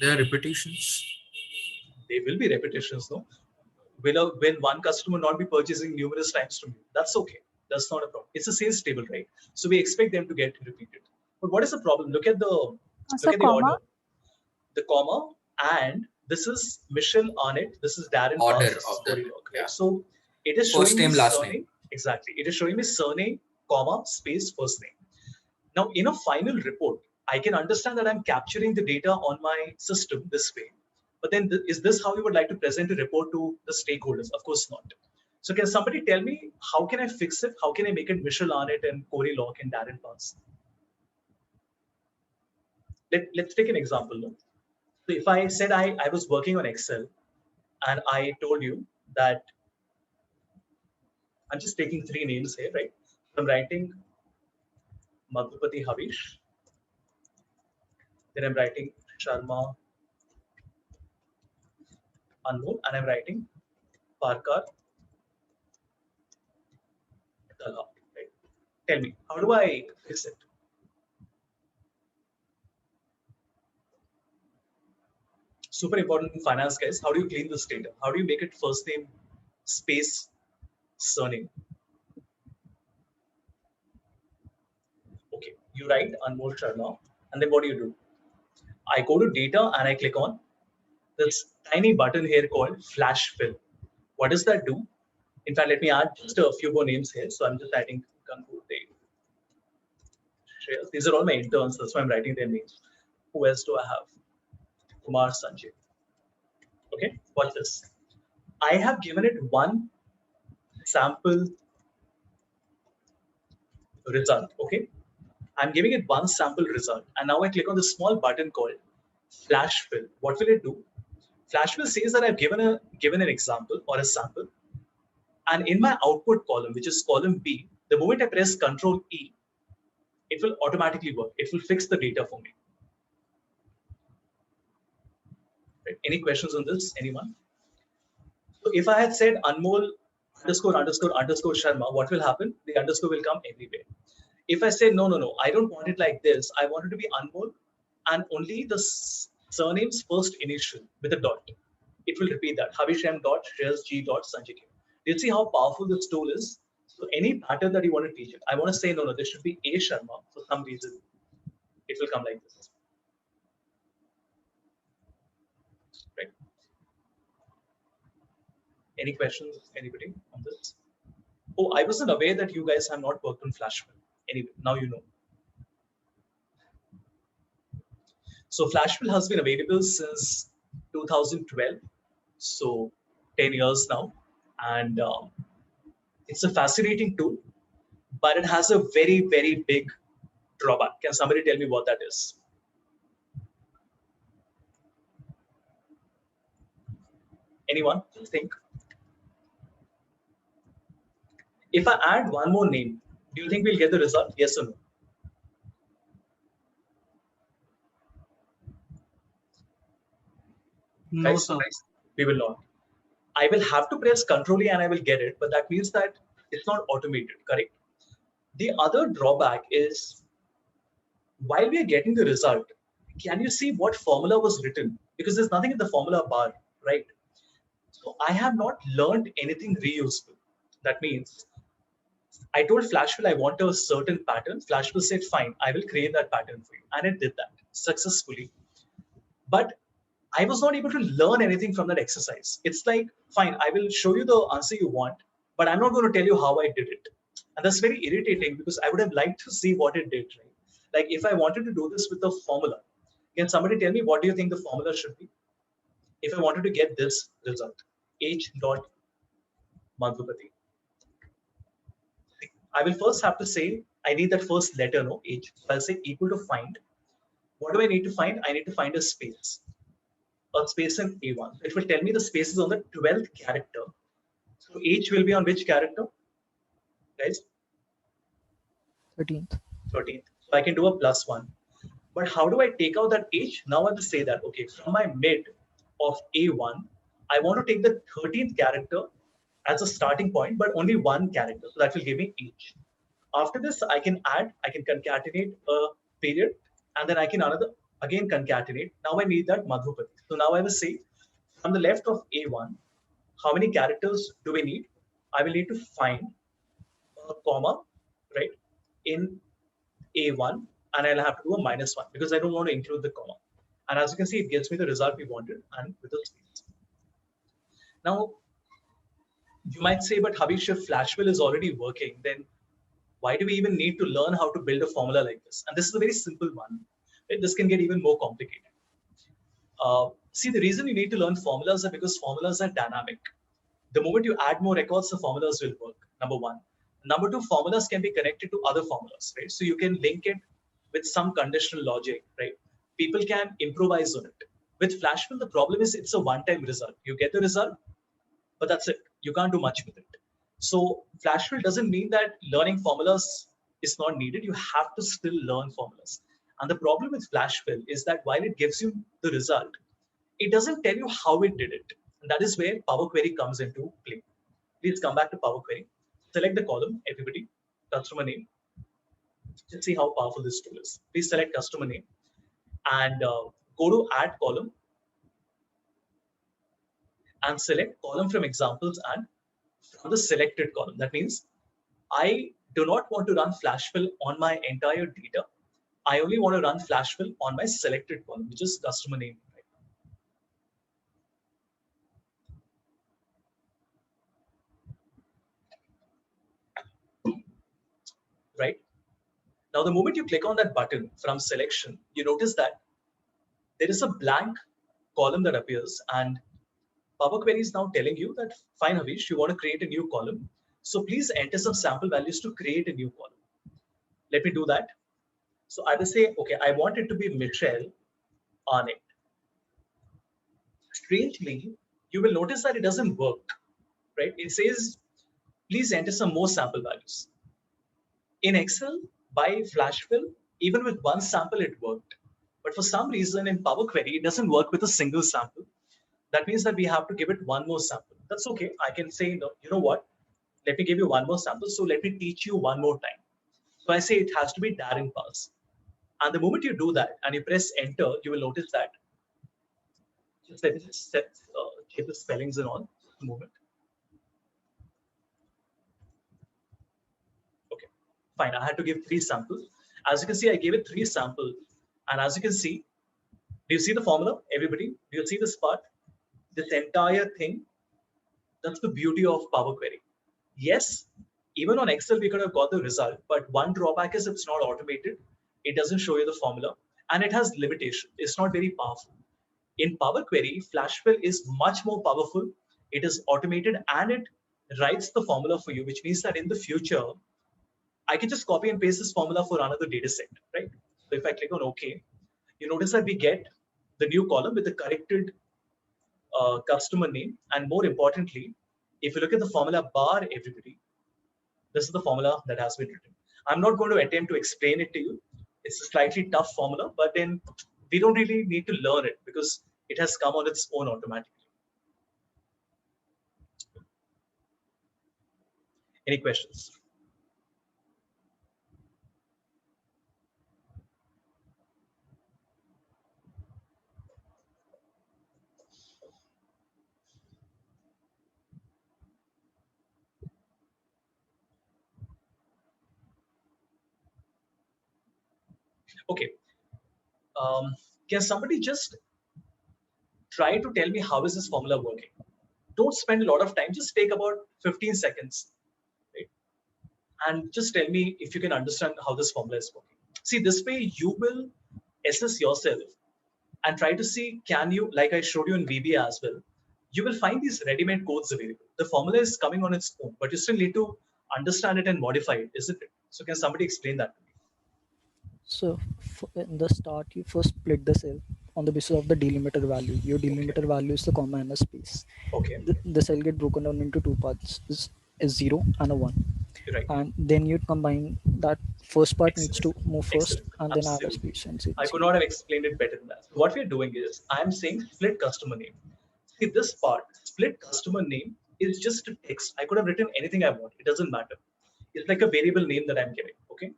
There are repetitions. There will be repetitions, no? Will one customer not be purchasing numerous times from you? That's okay. That's not a problem. It's a sales table, right? So we expect them to get repeated. But what is the problem? Look at the Comma? order. The comma, and this is Michelle Arnett. This is Darren Order Pass. This is of the, Corey Locke, yeah. right? So it is First showing name, me last surname. name. Exactly. It is showing me surname, comma, space, first name. Now, in a final report, I can understand that I'm capturing the data on my system this way. But then, is this how you would like to present a report to the stakeholders? Of course not. So, can somebody tell me how can I fix it? How can I make it Michelle Arnett and Corey Locke and Darren Pass? Let's take an example. No? So, if I said I was working on Excel and I told you that I'm just taking 3 names here, right? So I'm writing Madhupati Havish. Then I'm writing Sharma Anmol, and I'm writing Parkar Dalha. Right? Tell me, how do I fix it? Super important in finance, guys. How do you clean this data? How do you make it first name, space, surname? Okay, you write Anmol Sharma, and then what do? I go to data and I click on this tiny button here called Flash Fill. What does that do? In fact, let me add just a few more names here. So I'm just adding Kanpur Dave. These are all my interns. That's why I'm writing their names. Who else do I have? Kumar Sanjay. Okay, watch this. I have given it one sample result. Okay, I'm giving it one sample result. And now I click on the small button called Flash Fill. What will it do? Flashfill says that I've given an example or a sample, and in my output column, which is column B, the moment I press Control E, it will automatically work. It will fix the data for me. Right? Any questions on this? Anyone? So if I had said Anmol underscore underscore underscore Sharma, what will happen? The underscore will come everywhere. If I say no, I don't want it like this. I want it to be Anmol and only the surname's first initial with a dot. It will repeat that. Havisham dot Shreyas G dot Sanjay K. Do you see how powerful this tool is? So any pattern that you want to teach it, I want to say no, this should be A Sharma for some reason. It will come like this. Right? Any questions, anybody on this? Oh, I wasn't aware that you guys have not worked on Flashfill. Anyway, now you know. So Flashfill has been available since 2012, so 10 years now, and it's a fascinating tool, but it has a very, very big drawback. Can somebody tell me what that is? Anyone think? If I add one more name, do you think we'll get the result? Yes or no? No, Guys, sir. we will not. I will have to press Control E and I will get it, but that means that it's not automated, correct? The other drawback is while we are getting the result, can you see what formula was written? Because there's nothing in the formula bar, right? So I have not learned anything reusable. That means I told Flashfill I want a certain pattern. Flashfill said, fine, I will create that pattern for you. And it did that successfully. But I was not able to learn anything from that exercise. It's like, fine, I will show you the answer you want, but I'm not going to tell you how I did it. And that's very irritating because I would have liked to see what it did, right? Like if I wanted to do this with the formula, can somebody tell me what do you think the formula should be? If I wanted to get this result, H dot Madhupati. I will first have to say, I need that first letter, no, H. So I'll say equal to find. What do I need to find? I need to find a space in A1. It will tell me the space is on the 12th character. So H will be on which character, guys? 13th. 13th. So I can do a +1. But how do I take out that H? Now I have to say that, okay, from my mid of A1, I want to take the 13th character as a starting point, but only one character. So that will give me H. After this, I can concatenate a period, and then I can again concatenate. Now I need that Madhupati. So now I will say, from the left of A1, how many characters do we need? I will need to find a comma, right, in A1, and I'll have to do a -1 because I don't want to include the comma. And as you can see, it gives me the result we wanted and with a space. Now, you might say, but Havish, if Flashfill is already working, then why do we even need to learn how to build a formula like this? And this is a very simple one. Right? This can get even more complicated. See, the reason you need to learn formulas are because formulas are dynamic. The moment you add more records, the formulas will work, number one. Number two, formulas can be connected to other formulas, right? So you can link it with some conditional logic, right? People can improvise on it. With Flashfill, the problem is it's a one-time result. You get the result, but that's it. You can't do much with it. So Flashfill doesn't mean that learning formulas is not needed. You have to still learn formulas. And the problem with Flashfill is that while it gives you the result, it doesn't tell you how it did it. And that is where Power Query comes into play. Please come back to Power Query. Select the column, everybody, customer name. Let's see how powerful this tool is. Please select customer name and go to add column and select column from examples and from the selected column. That means I do not want to run Flashfill on my entire data. I only want to run Flashfill on my selected column, which is customer name. Right? Now, the moment you click on that button from selection, you notice that there is a blank column that appears, and Power Query is now telling you that, fine, Havish, you want to create a new column. So please enter some sample values to create a new column. Let me do that. So I will say, okay, I want it to be Michelle Arnett. strangely, you will notice that it doesn't work, right? It says, please enter some more sample values. In Excel, by flash fill, even with one sample, it worked. But for some reason in Power Query, it doesn't work with a single sample. That means that we have to give it one more sample. That's okay. I can say, no, you know what? Let me give you one more sample. So let me teach you one more time. So I say it has to be Darren Pass. And the moment you do that and you press enter, you will notice that. Just let me just check the spellings and all. Just a moment. Okay, fine. I had to give 3 samples. As you can see, I gave it 3 samples. And as you can see, do you see the formula, everybody? Do you see this part? This entire thing, that's the beauty of Power Query. Yes, even on Excel, we could have got the result, but one drawback is it's not automated. It doesn't show you the formula, and it has limitation. It's not very powerful. In Power Query, Flashfill is much more powerful. It is automated, and it writes the formula for you, which means that in the future, I can just copy and paste this formula for another data set, right? So if I click on OK, you notice that we get the new column with the corrected customer name. And more importantly, if you look at the formula bar, everybody, this is the formula that has been written. I'm not going to attempt to explain it to you. It's a slightly tough formula, but then we don't really need to learn it because it has come on its own automatically. Any questions? Okay. Can somebody just try to tell me how is this formula working? Don't spend a lot of time. Just take about 15 seconds, right? And just tell me if you can understand how this formula is working. See, this way you will assess yourself and try to see, can you, like I showed you in VBA as well, you will find these ready-made codes available. The formula is coming on its own, but you still need to understand it and modify it, isn't it? So can somebody explain that to me? So in the start, you first split the cell on the basis of the delimiter value. Your delimiter value is the comma and a space. Okay. The cell get broken down into 2 parts, is 0 and a 1. Right. And then you combine that first part needs to Excellent. move first, Excellent. and then add a Absolutely. space and say I could not have explained it better than that. So what we're doing is I'm saying split customer name. See, this part, split customer name, is just a text. I could have written anything I want. It doesn't matter. It's like a variable name that I'm giving. Okay.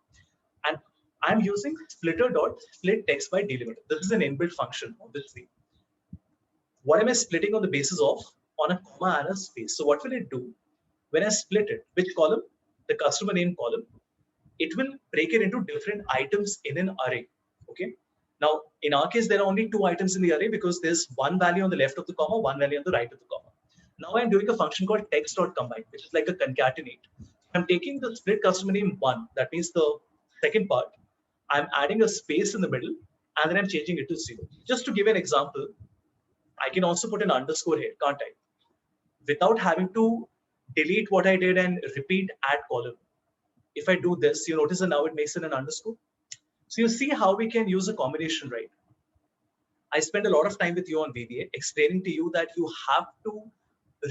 And I'm using splitter dot split text by delimiter. This is an inbuilt function, obviously. What am I splitting on the basis of? On a comma and a space. So what will it do? When I split it, which column? The customer name column. It will break it into different items in an array. Okay. Now, in our case, there are only 2 items in the array because there's one value on the left of the comma, one value on the right of the comma. Now I'm doing a function called text.combine, which is like a concatenate. I'm taking the split customer name 1, that means the second part. I'm adding a space in the middle, and then I'm changing it to 0. Just to give an example, I can also put an underscore here, can't I? Without having to delete what I did and repeat add column. If I do this, you notice that now it makes it an underscore. So you see how we can use a combination, right? I spend a lot of time with you on VBA explaining to you that you have to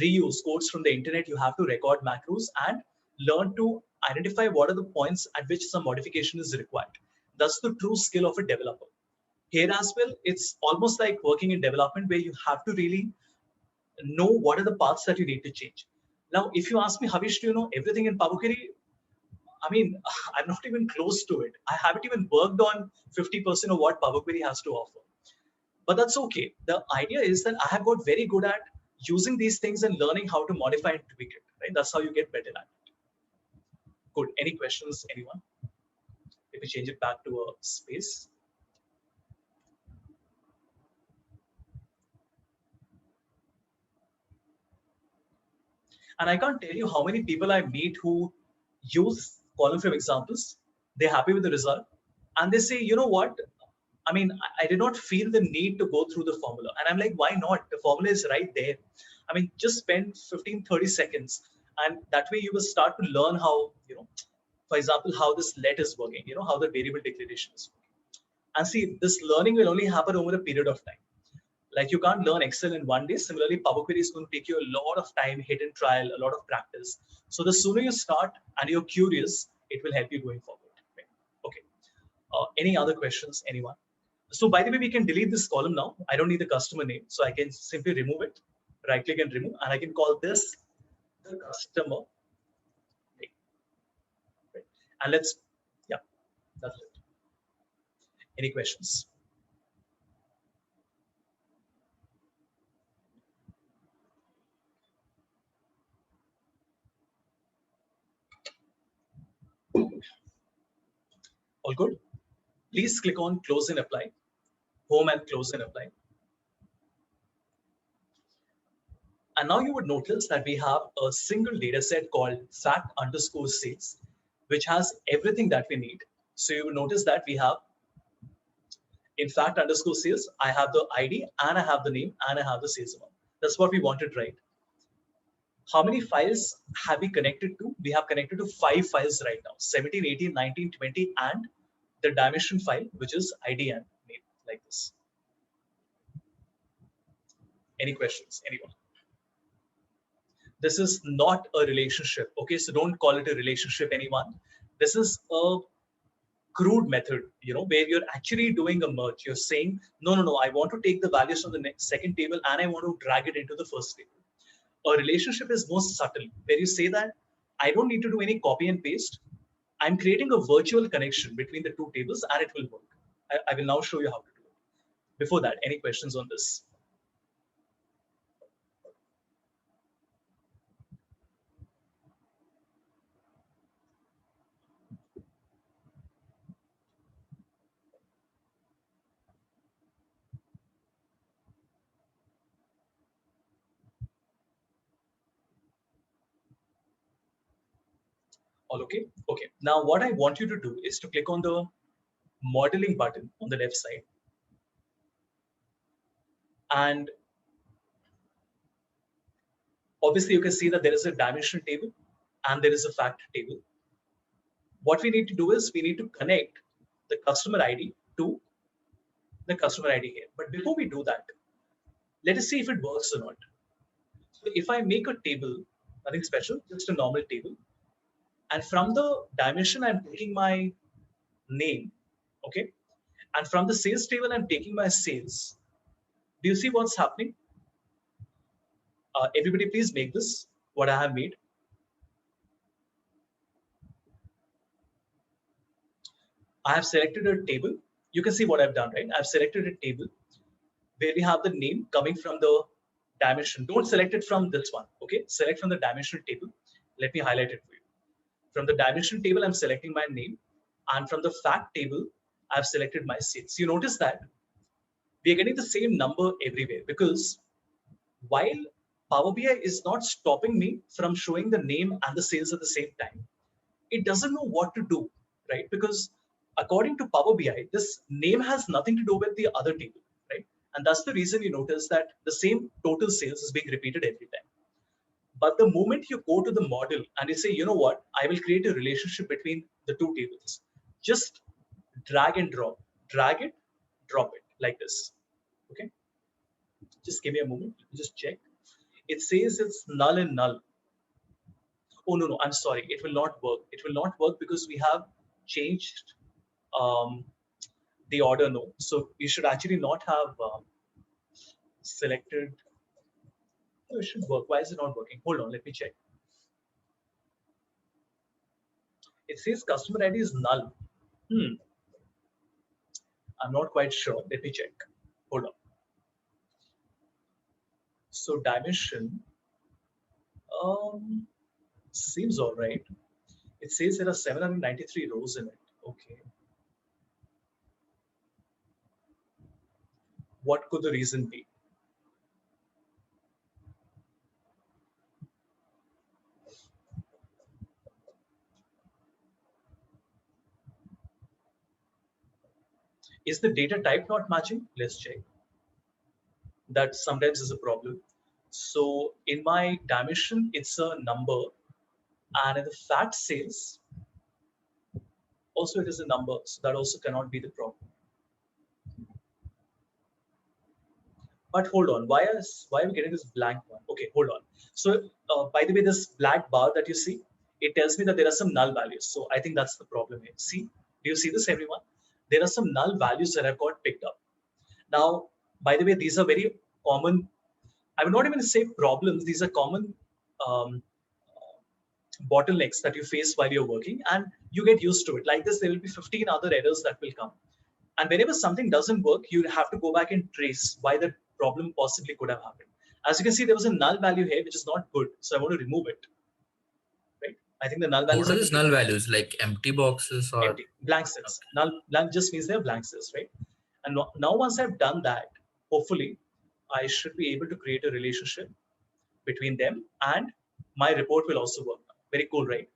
reuse codes from the internet, you have to record macros and learn to identify what are the points at which some modification is required. That's the true skill of a developer. Here as well, it's almost like working in development where you have to really know what are the paths that you need to change. Now, if you ask me, Havish, do you know everything in Power Query? I mean, I'm not even close to it. I haven't even worked on 50% of what Power Query has to offer. But that's okay. The idea is that I have got very good at using these things and learning how to modify and tweak it. Right? That's how you get better at it. Good. Any questions, anyone? If we change it back to a space. And I can't tell you how many people I meet who use column frame examples. They're happy with the result. And they say, you know what? I mean, I did not feel the need to go through the formula. And I'm like, why not? The formula is right there. I mean, just spend 15, 30 seconds. And that way you will start to learn how, for example, how this let is working, how the variable declaration is working. And see, this learning will only happen over a period of time. Like you can't learn Excel in one day. Similarly, Power Query is going to take you a lot of time, hit and trial, a lot of practice. So the sooner you start and you're curious, it will help you going forward. Right? Okay. Any other questions, anyone? So by the way, we can delete this column now. I don't need the customer name. So I can simply remove it, right click and remove, and I can call this the customer name. Right? And let's, yeah, that's it. Any questions? All good? Please click on close and apply, home and close and apply. And now you would notice that we have a single data set called fact underscore sales, which has everything that we need. So you will notice that we have in fact underscore sales, I have the ID and I have the name and I have the sales amount. That's what we wanted, right? How many files have we connected to? We have connected to 5 files right now, 17, 18, 19, 20, and the dimension file, which is ID and name, like this. Any questions, anyone? This is not a relationship, okay? So don't call it a relationship, anyone. This is a crude method, where you're actually doing a merge. You're saying, no, I want to take the values from the next second table and I want to drag it into the first table. A relationship is more subtle, where you say that I don't need to do any copy and paste. I'm creating a virtual connection between the two tables and it will work. I will now show you how to do it. Before that, any questions on this? All okay? Okay. Now what I want you to do is to click on the modeling button on the left side. And obviously you can see that there is a dimension table and there is a fact table. What we need to do is we need to connect the customer ID to the customer ID here. But before we do that, let us see if it works or not. So if I make a table, nothing special, just a normal table, and from the dimension, I'm taking my name, okay? And from the sales table, I'm taking my sales. Do you see what's happening? Everybody please make this, what I have made. I have selected a table. You can see what I've done, right? I've selected a table where we have the name coming from the dimension. Don't select it from this one, okay? Select from the dimension table. Let me highlight it for you. From the dimension table, I'm selecting my name. And from the fact table, I've selected my sales. You notice that we are getting the same number everywhere, because while Power BI is not stopping me from showing the name and the sales at the same time, it doesn't know what to do, right? Because according to Power BI, this name has nothing to do with the other table, right? And that's the reason you notice that the same total sales is being repeated every time. But the moment you go to the model and you say, you know what, I will create a relationship between the two tables, just drag and drag it, drop it like this, okay? Just give me a moment, let me just check. It says it's null and null. Oh, no, I'm sorry. It will not work. It will not work because we have changed the order. No. So you should actually not have selected. Oh, it should work. Why is it not working? Hold on. Let me check. It says customer ID is null. I'm not quite sure. Let me check. Hold on. So dimension seems all right. It says there are 793 rows in it. Okay. What could the reason be? Is the data type not matching? Let's check. That sometimes is a problem. So in my dimension, it's a number, and in the fact sales, also it is a number. So that also cannot be the problem. But hold on, why are we getting this blank one? Okay, hold on. So by the way, this black bar that you see, it tells me that there are some null values. So I think that's the problem here. See, do you see this, everyone? There are some null values that have got picked up. Now, by the way, these are very common. I would not even say problems. These are common um, bottlenecks that you face while you're working, and you get used to it. Like this, there will be 15 other errors that will come. And whenever something doesn't work, you have to go back and trace why that problem possibly could have happened. As you can see, there was a null value here, which is not good. So I want to remove it. Right? I think the null values What are have these been null removed. values? Like empty boxes or Empty, blank cells. Blank just means they're blank cells, right? And now once I've done that, hopefully, I should be able to create a relationship between them, and my report will also work. Very cool, right?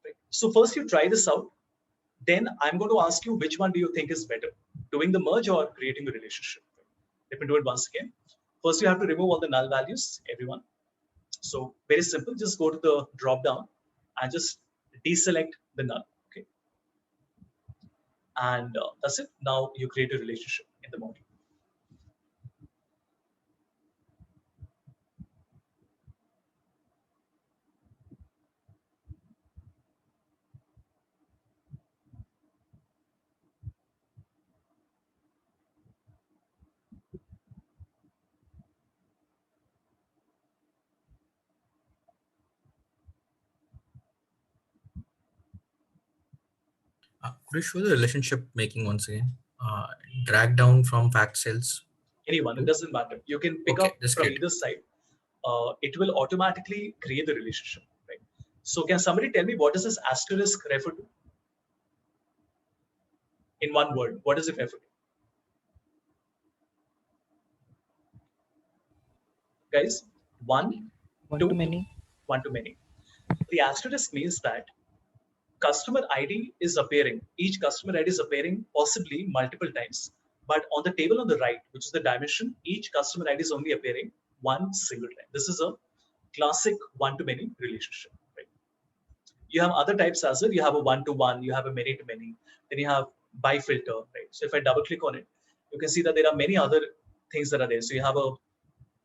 Right. So first you try this out. Then I'm going to ask you which one do you think is better, doing the merge or creating a relationship. Let me do it once again. First, you have to remove all the null values, everyone. So very simple, just go to the drop down and just deselect the null. Okay, and that's it. Now you create a relationship in the module. could you show the relationship making once again? Drag down from fact cells. Anyone, it doesn't matter. You can pick Okay, up just from get either side. It will automatically create the relationship. Right? So can somebody tell me what does this asterisk refer to? In one word, what does it refer to? Guys, one, One to two, many. one to many. The asterisk means that customer ID is appearing. Each customer ID is appearing possibly multiple times. But on the table on the right, which is the dimension, each customer ID is only appearing one single time. This is a classic one-to-many relationship. Right? You have other types as well. You have a one-to-one, you have a many-to-many, then you have bi-filter. Right? So if I double-click on it, you can see that there are many other things that are there. So you have a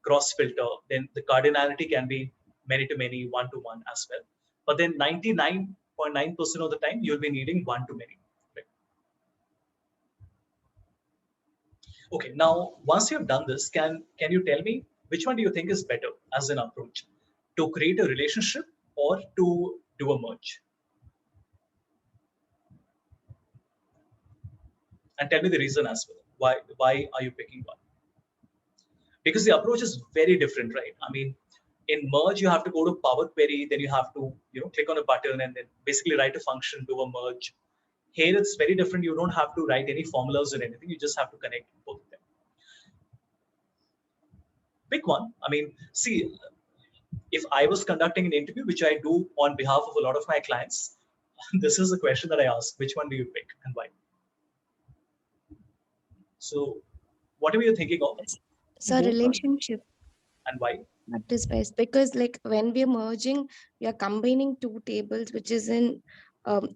cross filter, then the cardinality can be many to many, one to one as well. But then 99.9% of the time, you'll be needing one to many. Right? Okay, now once you have done this, can you tell me which one do you think is better as an approach? To create a relationship or to do a merge? And tell me the reason as well. Why are you picking one? Because the approach is very different, right? I mean, in merge, you have to go to Power Query, then you have to click on a button and then basically write a function, do a merge. Here it's very different. You don't have to write any formulas or anything. You just have to connect both of them. Pick one. I mean, see, if I was conducting an interview, which I do on behalf of a lot of my clients, this is the question that I ask: which one do you pick and why? So, whatever you're thinking of, So both are, relationship, and why? that is best, because like when we are merging, we are combining two tables, which is in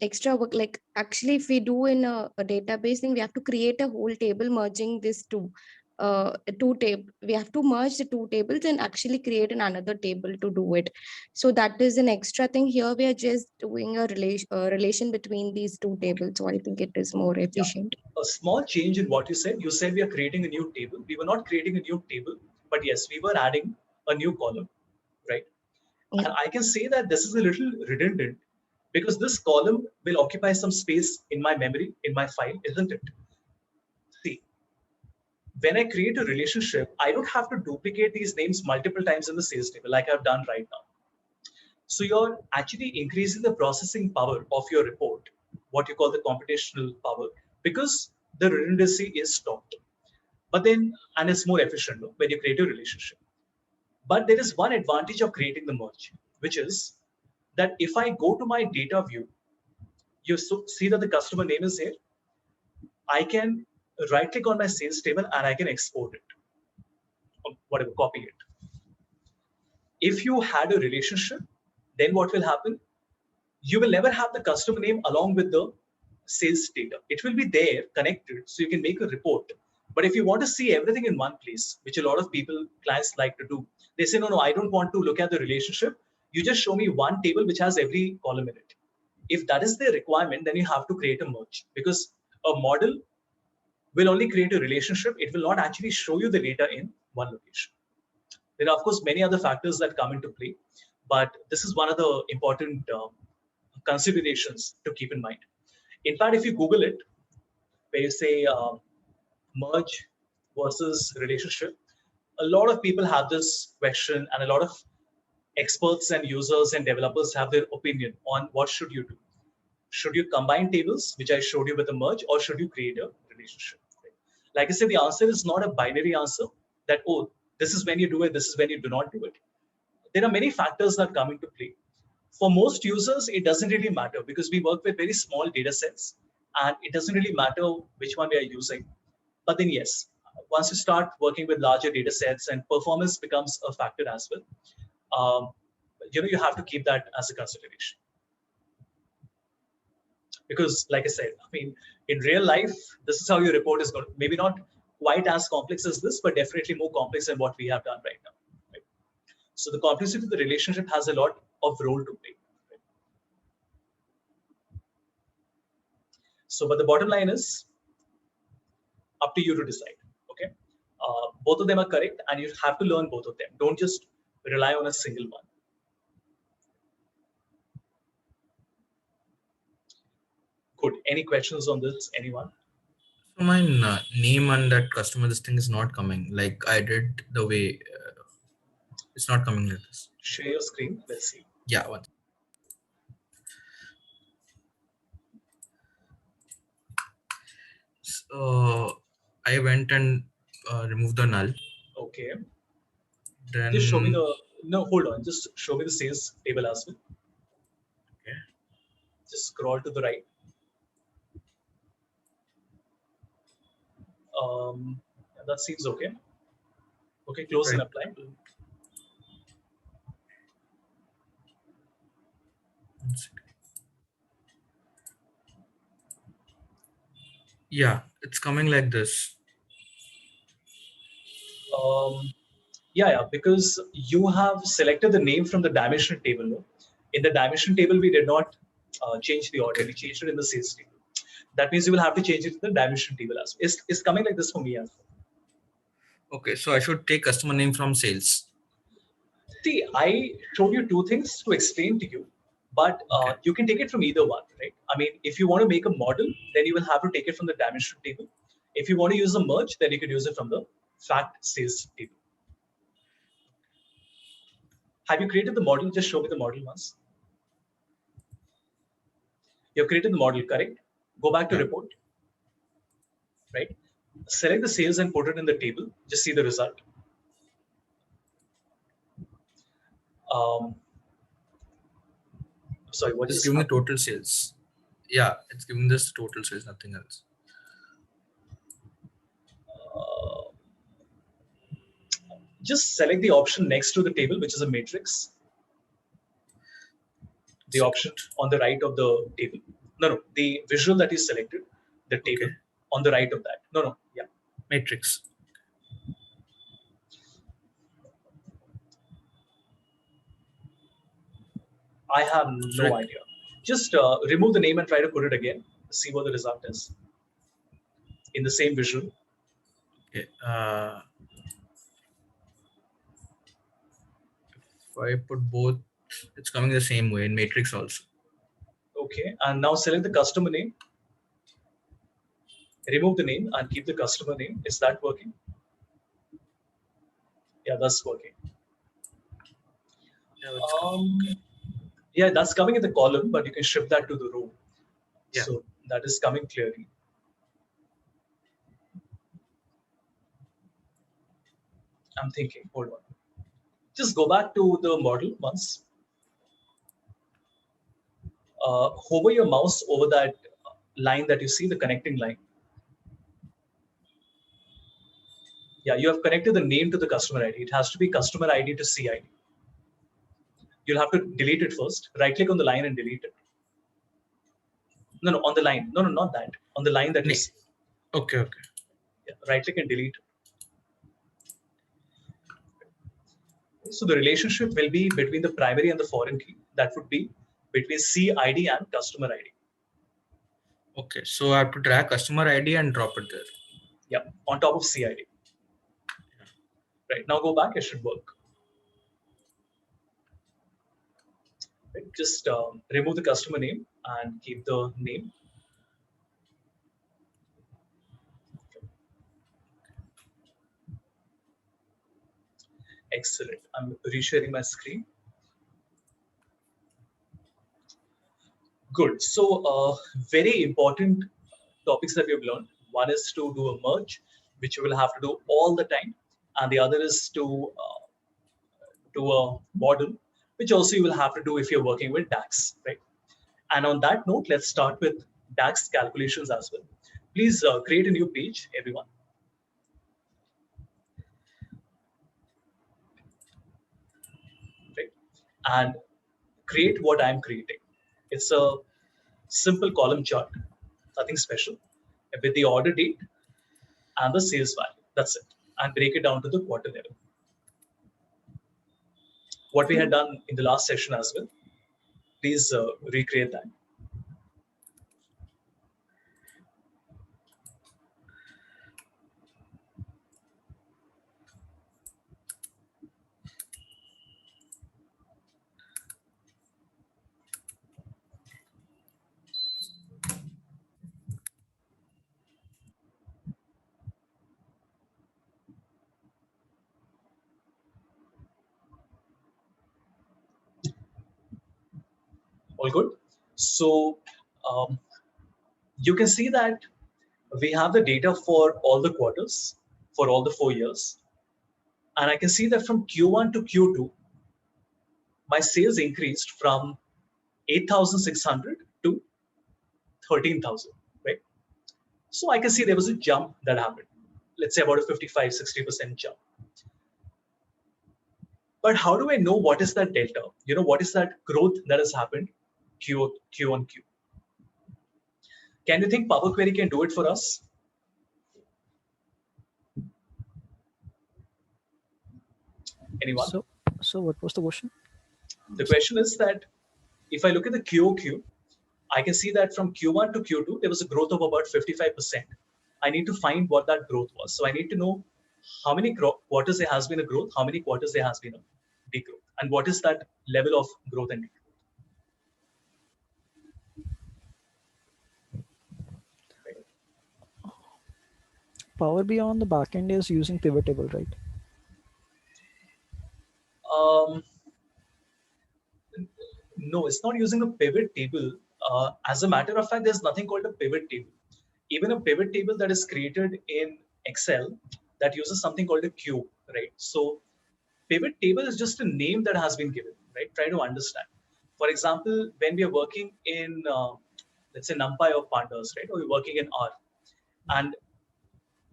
extra work. Like actually, if we do in a database thing, we have to create a whole table merging these two table. We have to merge the two tables and actually create another table to do it. So that is an extra thing. Here we are just doing a relation between these two tables. So I think it is more Yeah. efficient. A small change in what you said. You said we are creating a new table. We were not creating a new table, but yes, we were adding a new column, right? Yeah. And I can say that this is a little redundant because this column will occupy some space in my memory, in my file, isn't it? See, when I create a relationship, I don't have to duplicate these names multiple times in the sales table like I've done right now. So you're actually increasing the processing power of your report, what you call the computational power, because the redundancy is stopped. But then, and it's more efficient when you create a relationship. But there is one advantage of creating the merge, which is that if I go to my data view, you see that the customer name is here. I can right click on my sales table and I can export it, or whatever, copy it. If you had a relationship, then what will happen? You will never have the customer name along with the sales data. It will be there connected, so you can make a report. But if you want to see everything in one place, which a lot of clients like to do, they say, no, I don't want to look at the relationship. You just show me one table which has every column in it. If that is the requirement, then you have to create a merge, because a model will only create a relationship. It will not actually show you the data in one location. There are, of course, many other factors that come into play, but this is one of the important considerations to keep in mind. In fact, if you Google it, where you say merge versus relationship, a lot of people have this question, and a lot of experts and users and developers have their opinion on what should you do. Should you combine tables, which I showed you with a merge, or should you create a relationship? Like I said, the answer is not a binary answer that, oh, this is when you do it, this is when you do not do it. There are many factors that come into play. For most users, it doesn't really matter, because we work with very small data sets, and it doesn't really matter which one we are using. But then yes, once you start working with larger data sets and performance becomes a factor as well, you have to keep that as a consideration. Because like I said, I mean, in real life, this is how your report is going to, maybe not quite as complex as this, but definitely more complex than what we have done right now. Right? So the complexity of the relationship has a lot of role to play. Right? So, but the bottom line is up to you to decide. Okay, both of them are correct, and you have to learn both of them. Don't just rely on a single one. Good. Any questions on this? Anyone? So my name and that customer this thing is not coming like I did the way. It's not coming like this. Share your screen. Let's see. Yeah. One. So I went and removed the null. Okay. Then Just show me the, no, hold on. Just show me the sales table as well. okay. Just scroll to the right. That seems okay. Okay, close and Right. apply. One second. Yeah, it's coming like this. Yeah, because you have selected the name from the dimension table. No? In the dimension table, we did not change the order. Okay. We changed it in the sales table. That means you will have to change it to the dimension table as well. It's coming like this for me as well. Okay, so I should take customer name from sales. See, I showed you two things to explain to you, but Okay. you can take it from either one, right? I mean, if you want to make a model, then you will have to take it from the dimension table. If you want to use a merge, then you can use it from the fact sales table. Have you created the model? Just show me the model once. You've created the model, correct? Go back to Yeah. report, right? Select the sales and put it in the table. Just see the result. Sorry, what It's just giving the happened? total sales. Yeah, it's giving this total sales, nothing else. Just select the option next to the table, which is a matrix. The option on the right of the table. No, the visual that you selected, the table Okay. on the right of that. No, yeah. Matrix. I have no idea. Just remove the name and try to put it again. See what the result is in the same visual. Okay. If I put both, it's coming the same way in matrix also. Okay, and now select the customer name. Remove the name and keep the customer name. Is that working? Yeah, that's working. Yeah, it's coming. Yeah, that's coming in the column, but you can shift that to the row. Yeah. So that is coming clearly. I'm thinking, hold on. Just go back to the model once. Hover your mouse over that line that you see, the connecting line. Yeah, you have connected the name to the customer ID. It has to be customer ID to CID. You'll have to delete it first. Right click on the line and delete it. No, on the line. No, not that. On the line that you see. Okay. Yeah, Yeah, right click and delete. So the relationship will be between the primary and the foreign key. That would be between CID and customer ID. Okay, so I have to drag customer ID and drop it there. Yeah, on top of CID. Right, now go back, it should work. Right, just remove the customer name and keep the name. Excellent. I'm resharing my screen. Good. So very important topics that we have learned. One is to do a merge, which you will have to do all the time, and the other is to do a model, which also you will have to do if you're working with DAX, right? And on that note, let's start with DAX calculations as well. Please create a new page, everyone. Right? And create what I'm creating. It's a simple column chart, nothing special, with the order date and the sales value. That's it. And break it down to the quarter level. What we had done in the last session as well. Please recreate that. All good. So you can see that we have the data for all the quarters, for all the 4 years. And I can see that from Q1 to Q2, my sales increased from 8,600 to 13,000, right? So I can see there was a jump that happened. Let's say about a 55, 60% jump. But how do I know what is that delta? You know, what is that growth that has happened Q on Q? Can you think Power Query can do it for us? Anyone? So what was the question? The question is that if I look at the QOQ, I can see that from Q1 to Q2, there was a growth of about 55%. I need to find what that growth was. So I need to know how many quarters there has been a growth, how many quarters there has been a degrowth, and what is that level of growth and degrowth. Power BI on the backend is using pivot table, right? No, it's not using a pivot table. As a matter of fact, there's nothing called a pivot table. Even a pivot table that is created in Excel that uses something called a cube, right? So pivot table is just a name that has been given, right? Try to understand. For example, when we are working in, let's say, NumPy or Pandas, right? Or we're working in R. And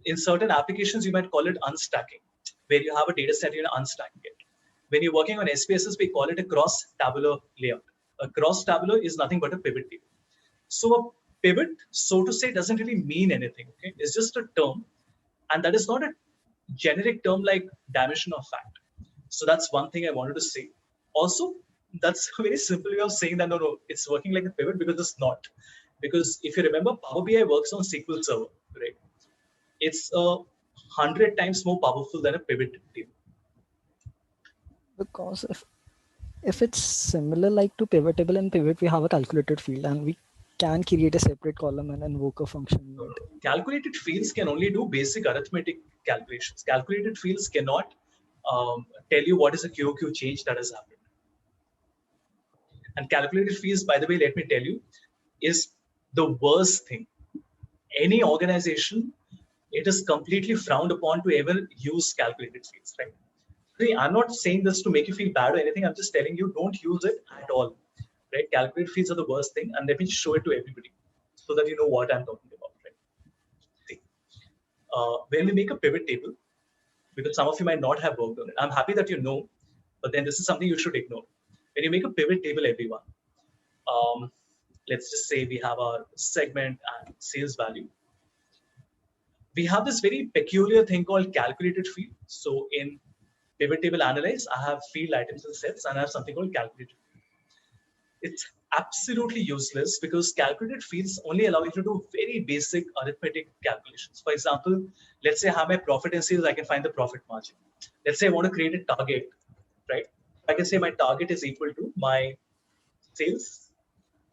in certain applications, you might call it unstacking, where you have a data set, you're unstacking it. When you're working on SPSS, we call it a cross tabular layout. A cross tabular is nothing but a pivot table. So a pivot, so to say, doesn't really mean anything. Okay, it's just a term, and that is not a generic term like dimension or fact. So that's one thing I wanted to say. Also, that's a very simple way of saying that no, it's working like a pivot because it's not. Because if you remember, Power BI works on SQL Server, right? It's 100 times more powerful than a pivot table. Because if it's similar like to pivot table and pivot, we have a calculated field and we can create a separate column and invoke a function. Calculated fields can only do basic arithmetic calculations. Calculated fields cannot tell you what is a QOQ change that has happened. And calculated fields, by the way, let me tell you, is the worst thing. Any organization, it is completely frowned upon to ever use calculated fields, right? I'm not saying this to make you feel bad or anything. I'm just telling you, don't use it at all, right? Calculated fields are the worst thing, and let me show it to everybody so that you know what I'm talking about, right? See, when we make a pivot table, because some of you might not have worked on it, I'm happy that you know, but then this is something you should ignore. When you make a pivot table, everyone, let's just say we have our segment and sales value. we have this very peculiar thing called calculated field. So in pivot table analyze, I have field items and sets, and I have something called calculated field. It's absolutely useless because calculated fields only allow you to do very basic arithmetic calculations. For example, let's say I have my profit and sales, I can find the profit margin. Let's say I want to create a target, right? I can say my target is equal to my sales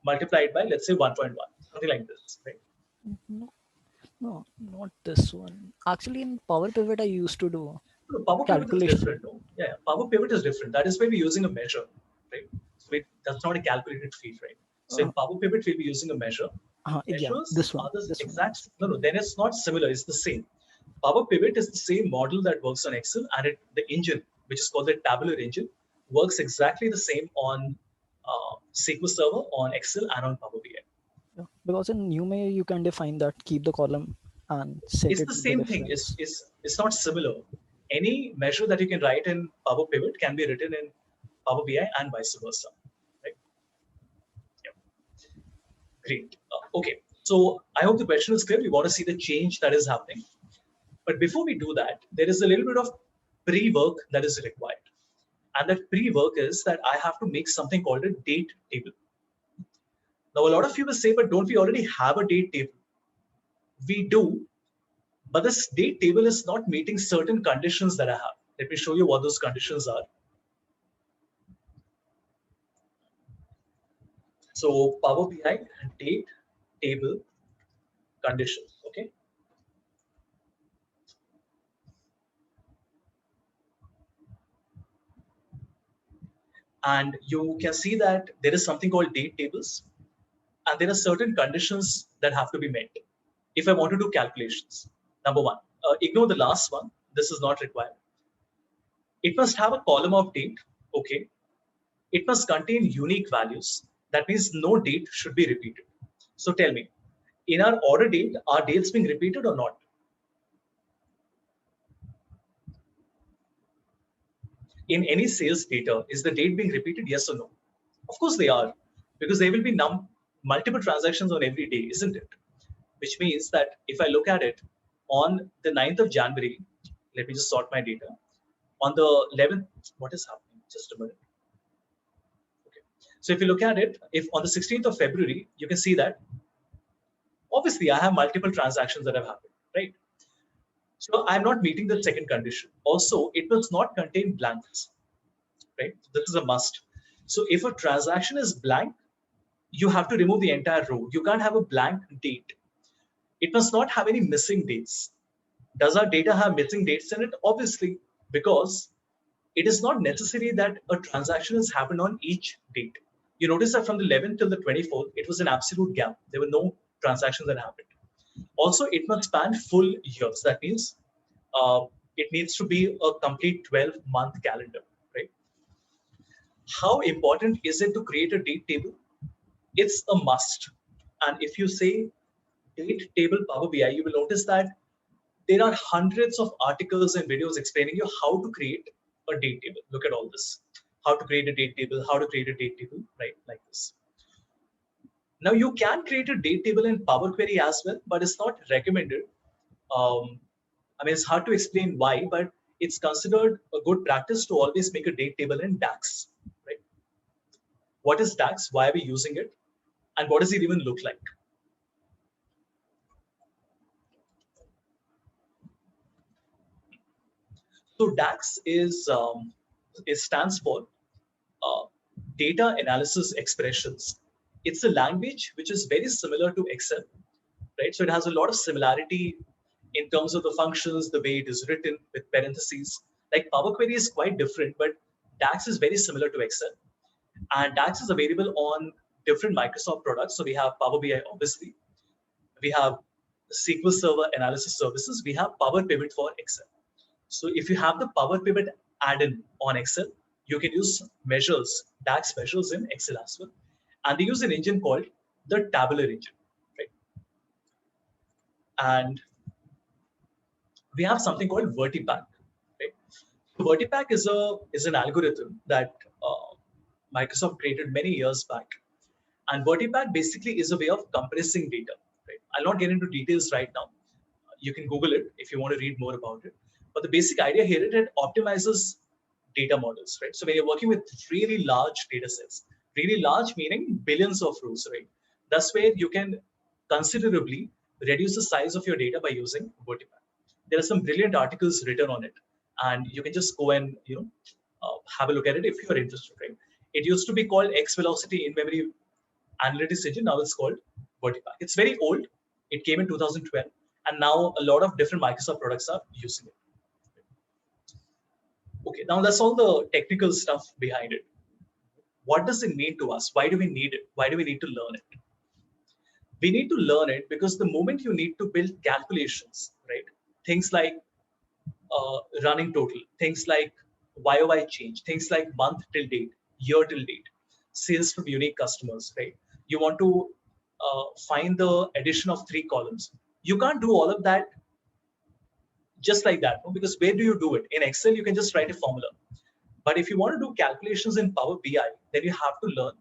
multiplied by, let's say, 1.1, something like this, right? No, no, not this one. Actually, in Power Pivot, I used to do No, Power Pivot is calculation. different. No? Yeah, Power Pivot is different. That is why we're using a measure, right? So that's not a calculated field, right? So in Power Pivot, we'll be using a measure. Yeah, Measures this one. are the This one. exact, no, then it's not similar, it's the same. Power Pivot is the same model that works on Excel, and the engine, which is called the tabular engine, works exactly the same on SQL Server, on Excel, and on Power BI. Yeah, because in NumA, you can define that, keep the column and set It's it the the same thing. difference. It's not similar. Any measure that you can write in Power Pivot can be written in Power BI and vice versa. Right? Yeah. Great. Okay. So I hope the question is clear. We want to see the change that is happening. But before we do that, there is a little bit of pre-work that is required. And that pre-work is that I have to make something called a date table. Now, a lot of you will say, but don't we already have a date table? We do, but this date table is not meeting certain conditions that I have. Let me show you what those conditions are. So Power BI date table conditions, okay? And you can see that there is something called date tables, and there are certain conditions that have to be met if I want to do calculations. Number one, ignore the last one. This is not required. It must have a column of date, okay? It must contain unique values. That means no date should be repeated. So tell me, in our order date, are dates being repeated or not? In any sales data, is the date being repeated, yes or no? Of course they are, because there will be multiple transactions on every day, isn't it? Which means that if I look at it on the 9th of January, let me just sort my data. On the 11th, what is happening? Just a minute. Okay. So if you look at it, if on the 16th of February, you can see that obviously I have multiple transactions that have happened, right? So I'm not meeting the second condition. Also, it must not contain blanks, right? This is a must. So if a transaction is blank, you have to remove the entire row. You can't have a blank date. It must not have any missing dates. Does our data have missing dates in it? Obviously, because it is not necessary that a transaction has happened on each date. You notice that from the 11th till the 24th, it was an absolute gap. There were no transactions that happened. Also, it must span full years. That means it needs to be a complete 12-month calendar, right? How important is it to create a date table? It's a must. And if you say date table Power BI, you will notice that there are hundreds of articles and videos explaining you how to create a date table. Look at all this. How to create a date table, how to create a date table, right? Like this. Now you can create a date table in Power Query as well, but it's not recommended. I mean, it's hard to explain why, but it's considered a good practice to always make a date table in DAX, right? What is DAX? Why are we using it? And what does it even look like? So DAX it stands for data analysis expressions. It's a language which is very similar to Excel, right? So it has a lot of similarity in terms of the functions, the way it is written with parentheses. Like Power Query is quite different, but DAX is very similar to Excel. And DAX is available on different Microsoft products. So we have Power BI, obviously. We have SQL Server analysis services. We have Power Pivot for Excel. So if you have the Power Pivot add-in on Excel, you can use measures, DAX measures in Excel as well. And they use an engine called the tabular engine, right? And we have something called VertiPack, right? So VertiPack is an algorithm that Microsoft created many years back. And VertiPack basically is a way of compressing data, right? I'll not get into details right now. You can Google it if you want to read more about it. But the basic idea here is it optimizes data models, right? So when you're working with really large data sets, really large meaning billions of rows, right? That's where you can considerably reduce the size of your data by using Vertipack. There are some brilliant articles written on it, and you can just go and have a look at it if you're interested, right? It used to be called X Velocity in memory analytics engine. Now it's called Vertipack. It's very old. It came in 2012, and now a lot of different Microsoft products are using it. Okay, now that's all the technical stuff behind it. What does it mean to us? Why do we need it? Why do we need to learn it? We need to learn it because the moment you need to build calculations, right? Things like running total, things like YOY change, things like month till date, year till date, sales from unique customers, right? You want to find the addition of 3 columns. You can't do all of that just like that, no? Because where do you do it? In Excel, you can just write a formula. But if you want to do calculations in Power BI, then you have to learn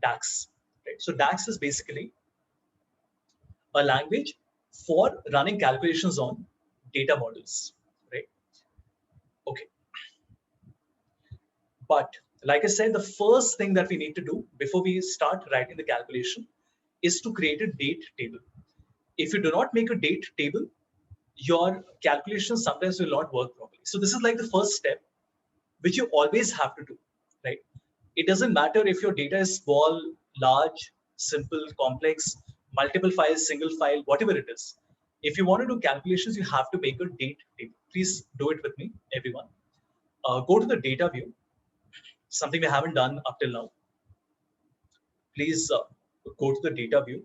DAX. Right? So DAX is basically a language for running calculations on data models. Right? Okay. But like I said, the first thing that we need to do before we start writing the calculation is to create a date table. If you do not make a date table, your calculations sometimes will not work properly. So this is like the first step, which you always have to do, right? It doesn't matter if your data is small, large, simple, complex, multiple files, single file, whatever it is. If you want to do calculations, you have to make a date table. Please do it with me, everyone. Go to the data view, something we haven't done up till now. Please go to the data view.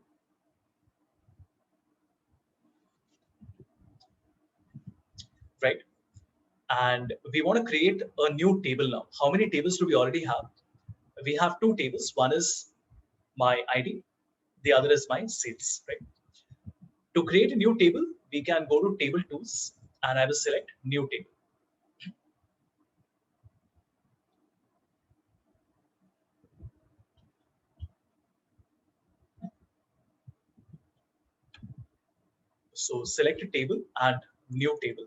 Right? And we want to create a new table now. How many tables do we already have? We have 2 tables. One is my ID, the other is my sales, right? To create a new table, we can go to table tools and I will select new table. So select a table and new table.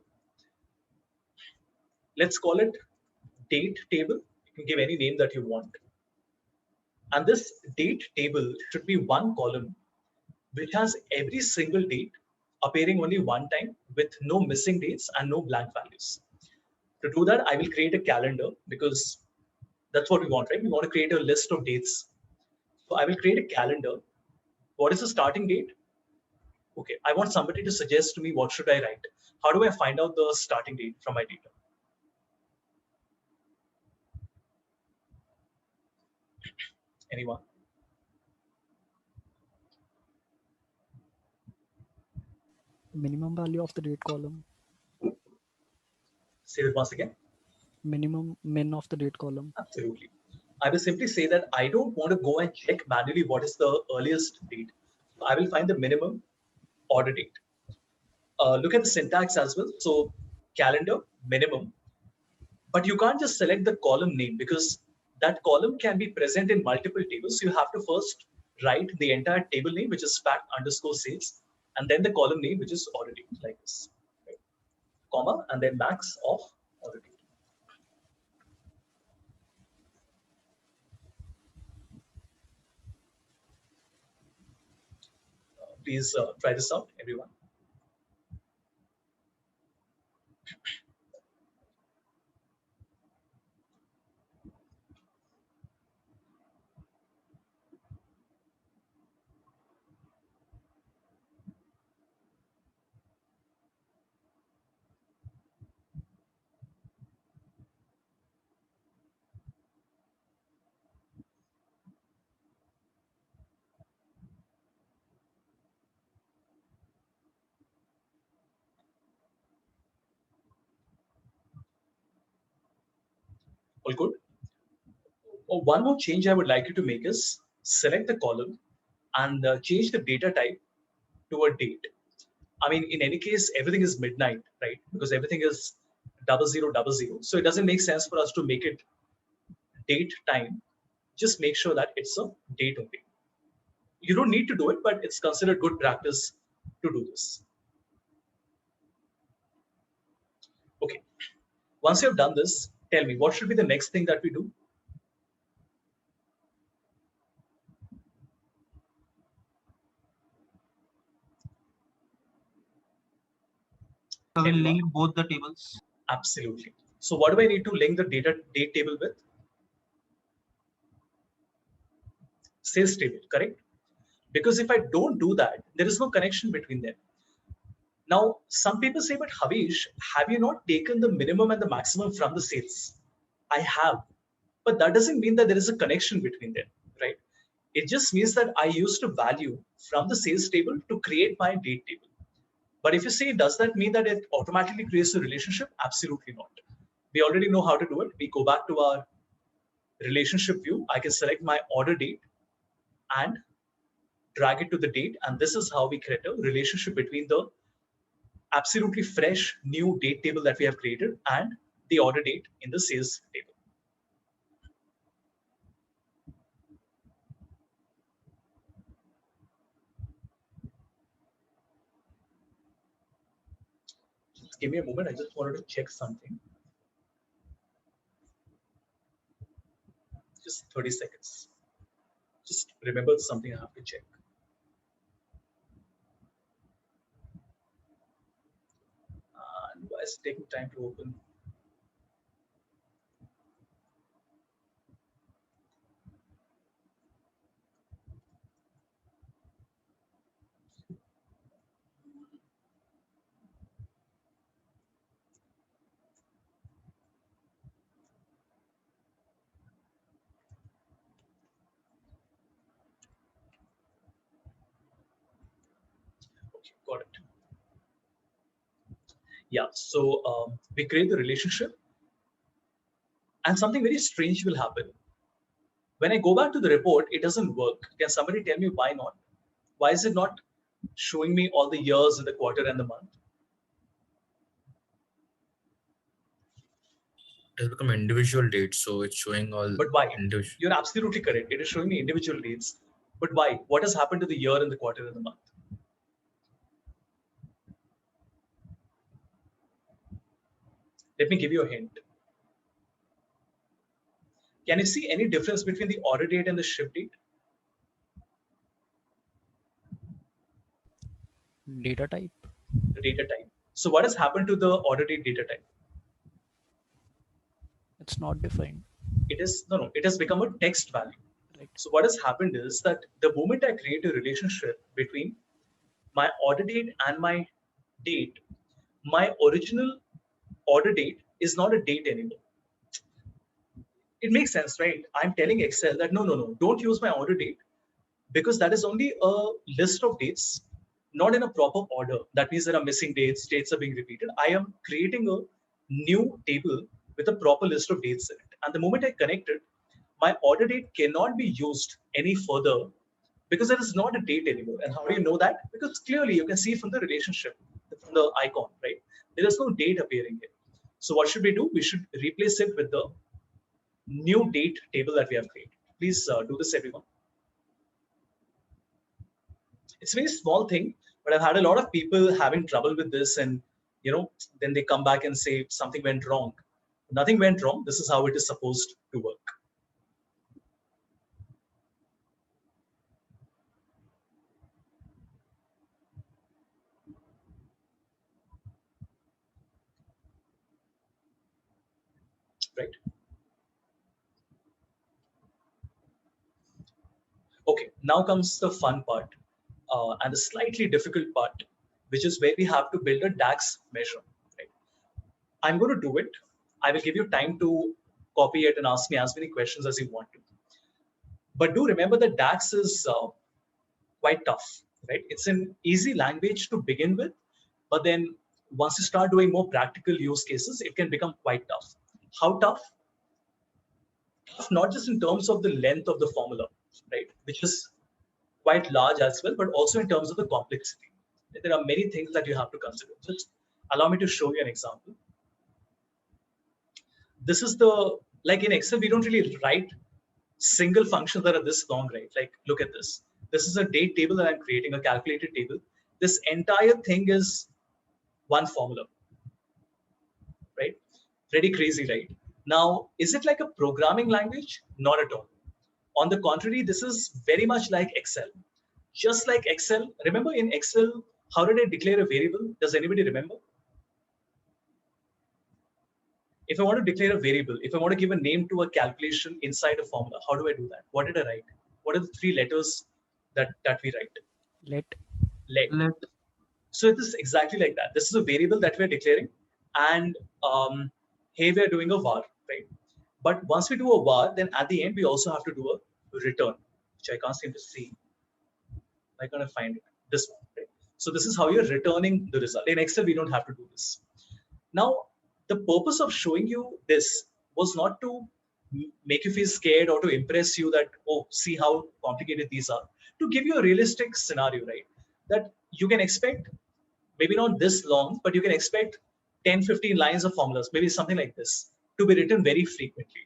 Let's call it date table. You can give any name that you want. And this date table should be one column which has every single date appearing only one time with no missing dates and no blank values. To do that, I will create a calendar because that's what we want, right? We want to create a list of dates. So I will create a calendar. What is the starting date? Okay, I want somebody to suggest to me what should I write. How do I find out the starting date from my data? Anyone? Minimum value of the date column. Say that once again. Minimum min of the date column. Absolutely. I will simply say that I don't want to go and check manually what is the earliest date. I will find the minimum order date. Look at the syntax as well. So calendar, minimum. But you can't just select the column name because that column can be present in multiple tables. So you have to first write the entire table name, which is fact underscore sales, and then the column name, which is order date, like this, right? Comma, and then max of order date. Please try this out, everyone. All good? Oh, one more change I would like you to make is select the column and change the data type to a date. I mean, in any case, everything is midnight, right? Because everything is 0000. So it doesn't make sense for us to make it date time. Just make sure that it's a date only. You don't need to do it, but it's considered good practice to do this. Once you've done this, tell me what should be the next thing that we do? So we'll link both the tables. Absolutely. So what do I need to link the date table with? Sales table, correct? Because if I don't do that, there is no connection between them. Now, some people say, but Havish, have you not taken the minimum and the maximum from the sales? I have, but that doesn't mean that there is a connection between them, right? It just means that I used a value from the sales table to create my date table. But if you say, does that mean that it automatically creates a relationship? Absolutely not. We already know how to do it. We go back to our relationship view. I can select my order date and drag it to the date. And this is how we create a relationship between the absolutely fresh new date table that we have created and the order date in the sales table. Just give me a moment. I just wanted to check something. Just 30 seconds. Just remember something I have to check. And why is it taking time to open? Okay, got it. Yeah, so we create the relationship and something very strange will happen. When I go back to the report, it doesn't work. Can somebody tell me why not? Why is it not showing me all the years and the quarter and the month? It has become individual dates, so it's showing all. But why? Individual. You're absolutely correct. It is showing me individual dates. But why? What has happened to the year and the quarter and the month? Let me give you a hint. Can you see any difference between the order date and the ship date? Data type. The data type. So what has happened to the order date data type? It's not defined. It is no. It has become a text value. Right. So what has happened is that the moment I create a relationship between my order date and my date, my original order date is not a date anymore. It makes sense, right? I'm telling Excel that no, don't use my order date because that is only a list of dates, not in a proper order. That means there are missing dates, dates are being repeated. I am creating a new table with a proper list of dates in it. And the moment I connect it, my order date cannot be used any further because it is not a date anymore. And how do you know that? Because clearly you can see from the relationship, from the icon, right? There is no date appearing here. So what should we do? We should replace it with the new date table that we have created. Please do this, everyone. It's a very small thing, but I've had a lot of people having trouble with this, and then they come back and say something went wrong. Nothing went wrong. This is how it is supposed to work. Right. Okay, now comes the fun part and the slightly difficult part, which is where we have to build a DAX measure. Right? I'm going to do it. I will give you time to copy it and ask me as many questions as you want to. But do remember that DAX is quite tough, right? It's an easy language to begin with, but then once you start doing more practical use cases, it can become quite tough. How tough? Not just in terms of the length of the formula, right, which is quite large as well, but also in terms of the complexity. There are many things that you have to consider. Just allow me to show you an example. This is like in Excel, we don't really write single functions that are this long, right? Like, look at this. This is a date table that I'm creating, a calculated table. This entire thing is one formula, right? Pretty crazy, right? Now, is it like a programming language? Not at all. On the contrary, this is very much like Excel. Just like Excel, remember in Excel, how did I declare a variable? Does anybody remember? If I want to declare a variable, if I want to give a name to a calculation inside a formula, how do I do that? What did I write? What are the three letters that we write? Let. Let. So it is exactly like that. This is a variable that we're declaring, and here we are doing a var, right? But once we do a var, then at the end we also have to do a return, which I can't seem to see. I can't find it. This one, right? So this is how you're returning the result. In Excel, we don't have to do this. Now, the purpose of showing you this was not to make you feel scared or to impress you that, oh, see how complicated these are. To give you a realistic scenario, right? That you can expect, maybe not this long, but you can expect 10, 15 lines of formulas, maybe something like this, to be written very frequently.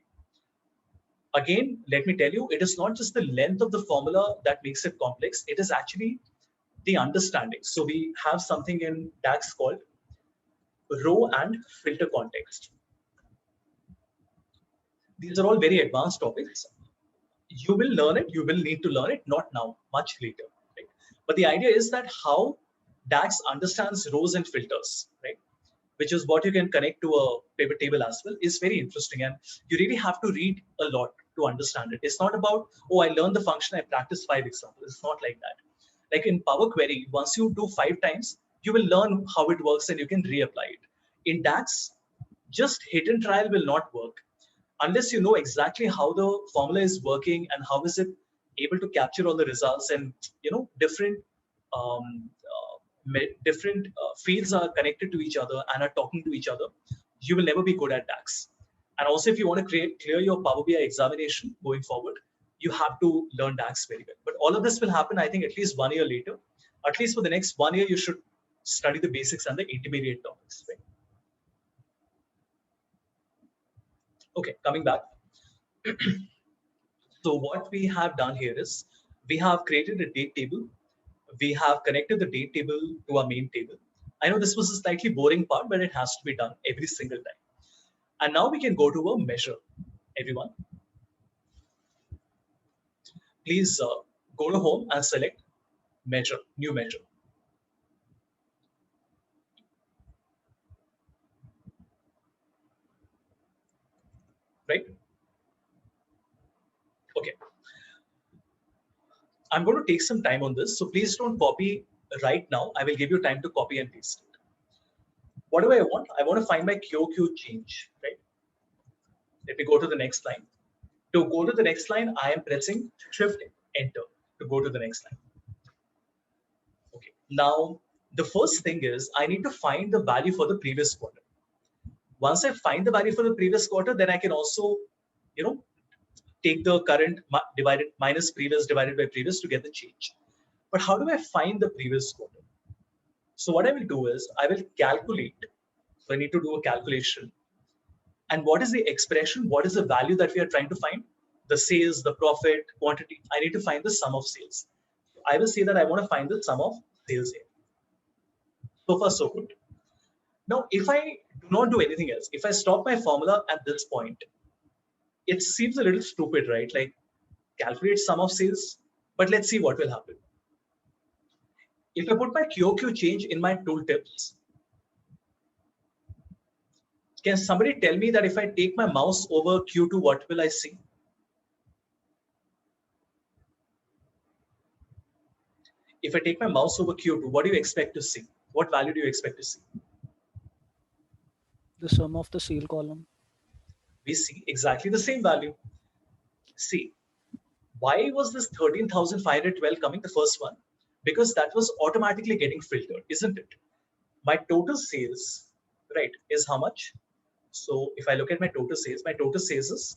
Again, let me tell you, it is not just the length of the formula that makes it complex. It is actually the understanding. So we have something in DAX called row and filter context. These are all very advanced topics. You will learn it. You will need to learn it, not now, much later. Right? But the idea is that how DAX understands rows and filters, right? Which is what you can connect to a pivot table as well, is very interesting. And you really have to read a lot to understand it. It's not about, oh, I learned the function, I practiced 5 examples. It's not like that. Like in Power Query, once you do 5 times, you will learn how it works and you can reapply it. In DAX, just hit and trial will not work unless you know exactly how the formula is working and how is it able to capture all the results, and different fields are connected to each other and are talking to each other. You will never be good at DAX. And also, if you want to clear your Power BI examination going forward, you have to learn DAX very well. But all of this will happen, I think, at least 1 year later. At least for the next 1 year, you should study the basics and the intermediate topics. Right? Okay, coming back. So what we have done here is we have created a date table. We have connected the date table to our main table. I know this was a slightly boring part, but it has to be done every single time. And now we can go to a measure, everyone. Please go to home and select measure, new measure. Right? Okay. I'm going to take some time on this, so please don't copy right now. I will give you time to copy and paste it. What do I want? I want to find my QOQ change, right? Let me go to the next line. To go to the next line, I am pressing Shift Enter to go to the next line. Okay. Now, the first thing is I need to find the value for the previous quarter. Once I find the value for the previous quarter, then I can also, take the current divided minus previous divided by previous to get the change. But how do I find the previous quarter? So what I will do is I will calculate. So I need to do a calculation. And what is the expression? What is the value that we are trying to find? The sales, the profit, quantity. I need to find the sum of sales. I will say that I want to find the sum of sales here. So far, so good. Now, if I do not do anything else, if I stop my formula at this point, it seems a little stupid, right? Like calculate sum of sales, but let's see what will happen. If I put my QOQ change in my tooltips, can somebody tell me that if I take my mouse over Q2, what will I see? If I take my mouse over Q2, what do you expect to see? What value do you expect to see? The sum of the sale column. We see exactly the same value. See, why was this 13,512 coming, the first one? Because that was automatically getting filtered, isn't it? My total sales, right, is how much? So if I look at my total sales is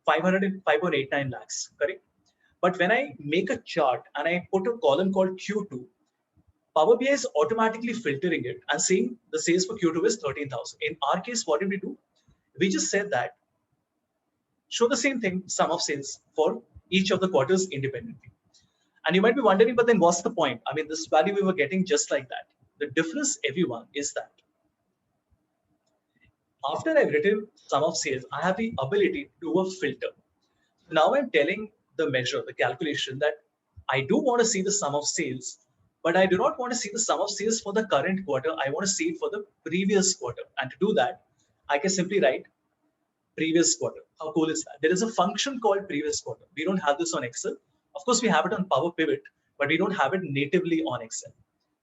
505.89 lakhs, correct? But when I make a chart and I put a column called Q2, Power BI is automatically filtering it and saying the sales for Q2 is 13,000. In our case, what did we do? We just said that show the same thing, sum of sales for each of the quarters independently. And you might be wondering, but then what's the point? I mean, this value we were getting just like that. The difference, everyone, is that After I've written sum of sales, I have the ability to do a filter. Now I'm telling the measure, the calculation, that I do want to see the sum of sales, but I do not want to see the sum of sales for the current quarter. I want to see it for the previous quarter. And to do that, I can simply write previous quarter. How cool is that? There is a function called previous quarter. We don't have this on Excel. Of course, we have it on Power Pivot, but we don't have it natively on Excel.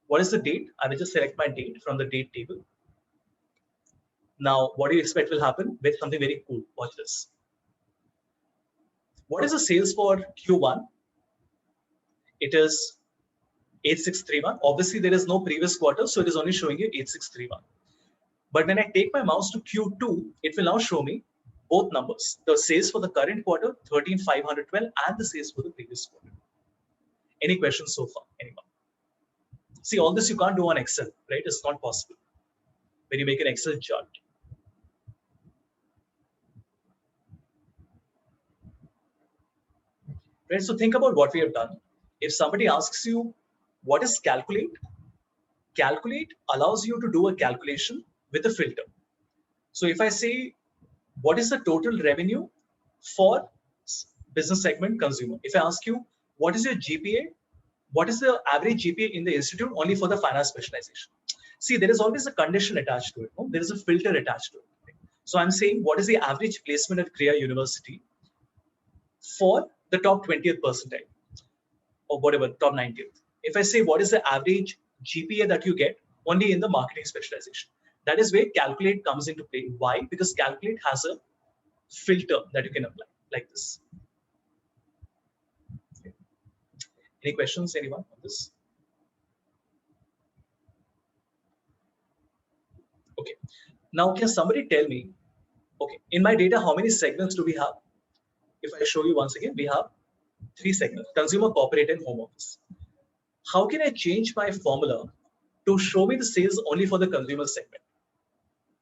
What is the date? I will just select my date from the date table. Now, what do you expect will happen? With something very cool. Watch this. What is the sales for Q1? It is 8631. Obviously, there is no previous quarter, so it is only showing you 8631. But when I take my mouse to Q2, it will now show me both numbers. The sales for the current quarter, 13,512, and the sales for the previous quarter. Any questions so far? Anyone? See, all this you can't do on Excel, right? It's not possible when you make an Excel chart. Right? So think about what we have done. If somebody asks you, what is calculate? Calculate allows you to do a calculation with a filter. So if I say, what is the total revenue for business segment consumer? If I ask you, what is your GPA? What is the average GPA in the institute only for the finance specialization? See, there is always a condition attached to it. No? There is a filter attached to it. So I'm saying, what is the average placement at Krea University for the top 20th percentile or whatever, top 90th? If I say, what is the average GPA that you get only in the marketing specialization? That is where calculate comes into play. Why? Because calculate has a filter that you can apply like this. Okay. Any questions, anyone on this? Okay. Now, can somebody tell me, okay, in my data, how many segments do we have? If I show you once again, we have 3 segments: consumer, corporate, and home office. How can I change my formula to show me the sales only for the consumer segment?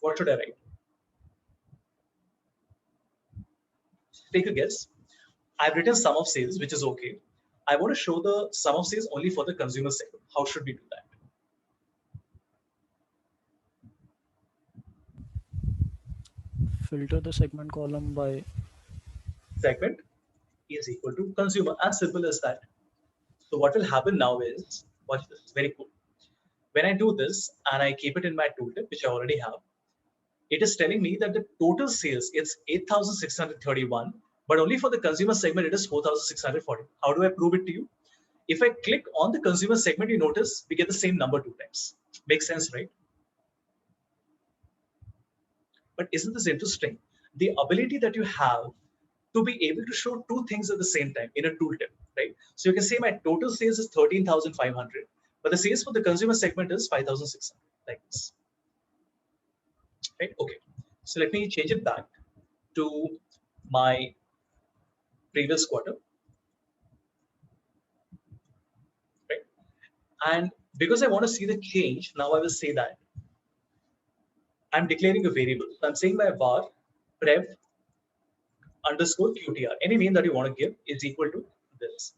What should I write? Take a guess. I've written sum of sales, which is okay. I want to show the sum of sales only for the consumer segment. How should we do that? Filter the segment column by Segment is equal to consumer. As simple as that. So what will happen now is, watch this, very cool. When I do this and I keep it in my tooltip, which I already have, it is telling me that the total sales is 8,631, but only for the consumer segment, it is 4,640. How do I prove it to you? If I click on the consumer segment, you notice we get the same number 2 times. Makes sense, right? But isn't this interesting? The ability that you have to be able to show 2 things at the same time in a tooltip, right? So you can say my total sales is 13,500, but the sales for the consumer segment is 5,600, like this. Right? Okay. So let me change it back to my previous quarter. Right? And because I want to see the change, now I will say that I'm declaring a variable. So I'm saying my var prev underscore qtr, any name that you want to give, is equal to this.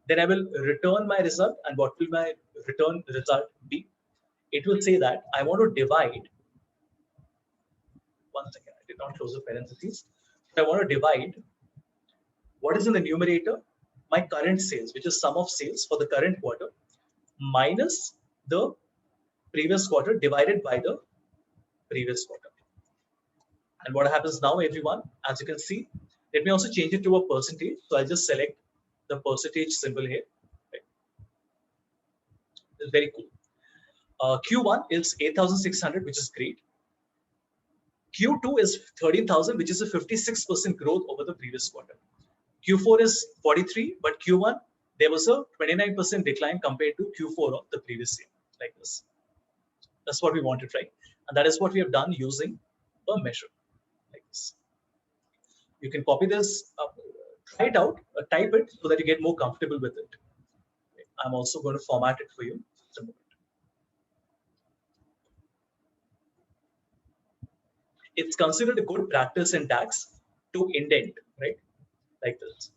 Then I will return my result. And what will my return result be? It will say that I want to divide. One second, I did not close the parentheses. I want to divide what is in the numerator, my current sales, which is sum of sales for the current quarter, minus the previous quarter divided by the previous quarter. And what happens now, everyone, as you can see, let me also change it to a percentage. So I'll just select the percentage symbol here. Right. It's very cool. Q1 is 8,600, which is great. Q2 is 13,000, which is a 56% growth over the previous quarter. Q4 is 43, but Q1, there was a 29% decline compared to Q4 of the previous year, like this. That's what we wanted, right? And that is what we have done using a measure, like this. You can copy this, try it out, type it so that you get more comfortable with it. I'm also going to format it for you. Just a moment. It's considered a good practice in DAX to indent, right? Like this.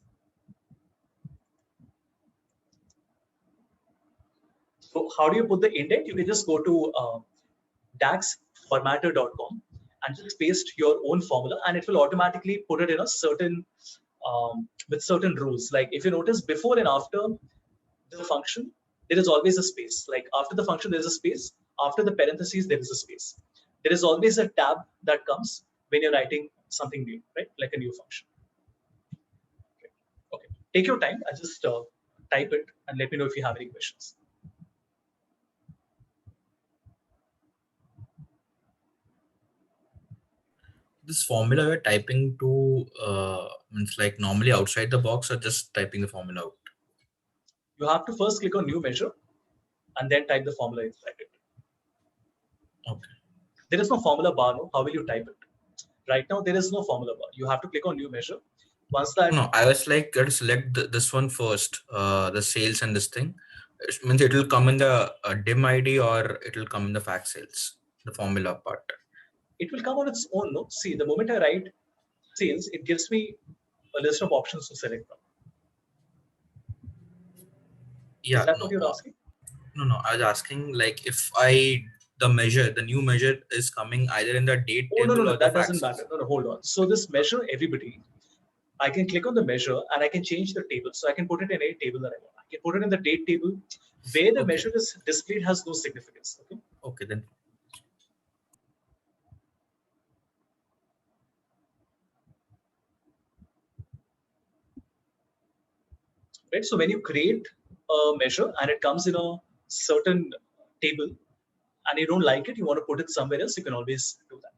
So how do you put the indent? You can just go to daxformatter.com and just paste your own formula, and it will automatically put it in a certain with certain rules. Like if you notice, before and after the function, there is always a space. Like after the function, there is a space. After the parentheses, there is a space. There is always a tab that comes when you're writing something new, right? Like a new function. Okay. Take your time. I just type it and let me know if you have any questions. This formula we're typing to means like normally outside the box or just typing the formula out? You have to first click on new measure and then type the formula inside it. Okay. There is no formula bar. No? How will you type it? Right now, there is no formula bar. You have to click on new measure. Once that... No, I was like, gotta select this one first, the sales and this thing. It means it will come in the dim ID or it will come in the fact sales, the formula part. It will come on its own. No? See, the moment I write sales, it gives me a list of options to select from. Yeah. Is that No, what you're asking? no. I was asking like if the new measure is coming either in the date Oh, table no. or the That fact doesn't sales. matter. No, hold on. So this measure, everybody, I can click on the measure and I can change the table. So I can put it in any table that I want. I can put it in the date table. Where the measure is displayed has no significance. Okay. Okay, then. Right. So when you create a measure and it comes in a certain table and you don't like it, you want to put it somewhere else, you can always do that.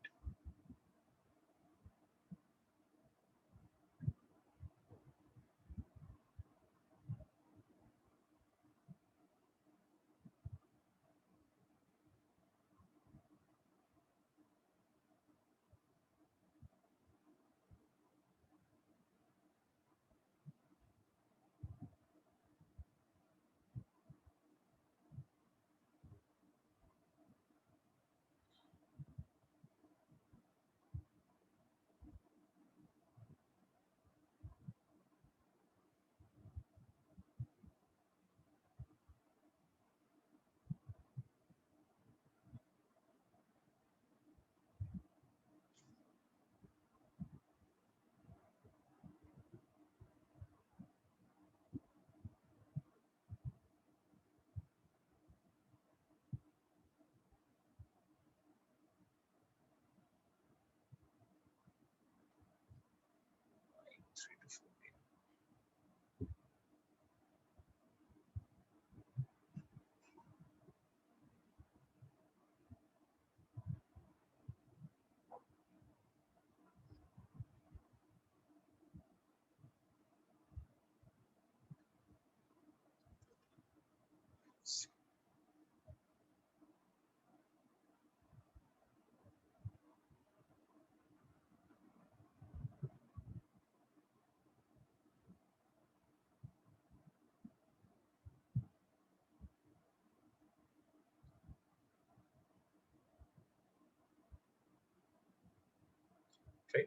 Right.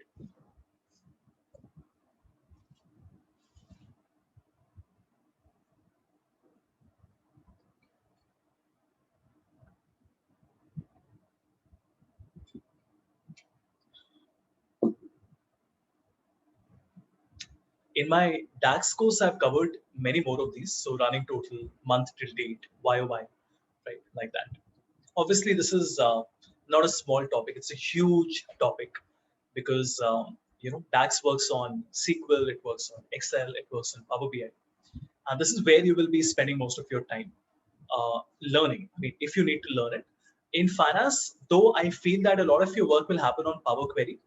In my DAX course, I've covered many more of these. So running total, month till date, YOY, right? Like that. Obviously, this is not a small topic. It's a huge topic because, DAX works on SQL, it works on Excel, it works on Power BI. And this is where you will be spending most of your time learning. I mean, if you need to learn it. In finance, though, I feel that a lot of your work will happen on Power Query,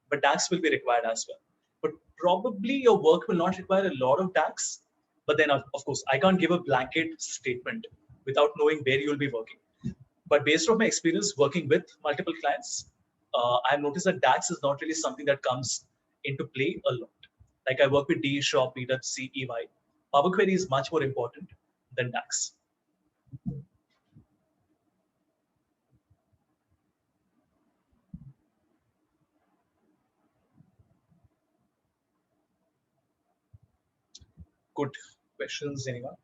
but DAX will be required as well. But probably your work will not require a lot of DAX. But then, of course, I can't give a blanket statement without knowing where you'll be working. But based on my experience working with multiple clients, I've noticed that DAX is not really something that comes into play a lot. Like I work with D Shop, PwC, EY. Power Query is much more important than DAX. Good questions, anyone?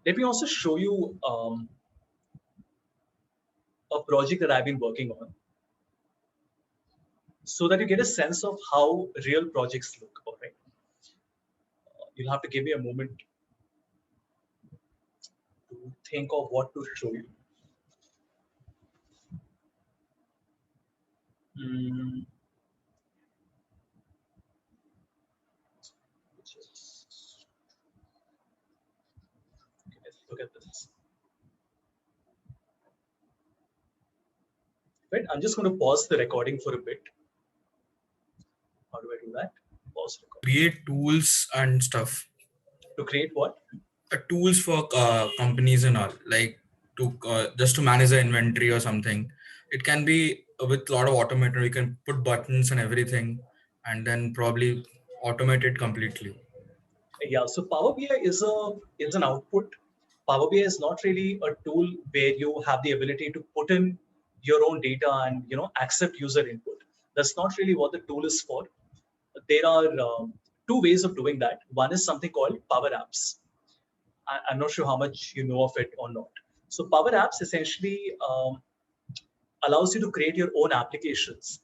Let me also show you a project that I've been working on, so that you get a sense of how real projects look. All right. You'll have to give me a moment to think of what to show you. Hmm. Okay, let's look at this. Right, I'm just going to pause the recording for a bit. How do I do that? Pause recording. Create tools and stuff. To create what? Tools for companies and all, like to just to manage the inventory or something. It can be with a lot of automation. You can put buttons and everything, and then probably automate it completely. Yeah, so Power BI is an output. Power BI is not really a tool where you have the ability to put in your own data and accept user input. That's not really what the tool is for. There are two ways of doing that. One is something called Power Apps. I'm not sure how much you know of it or not. So Power Apps essentially allows you to create your own applications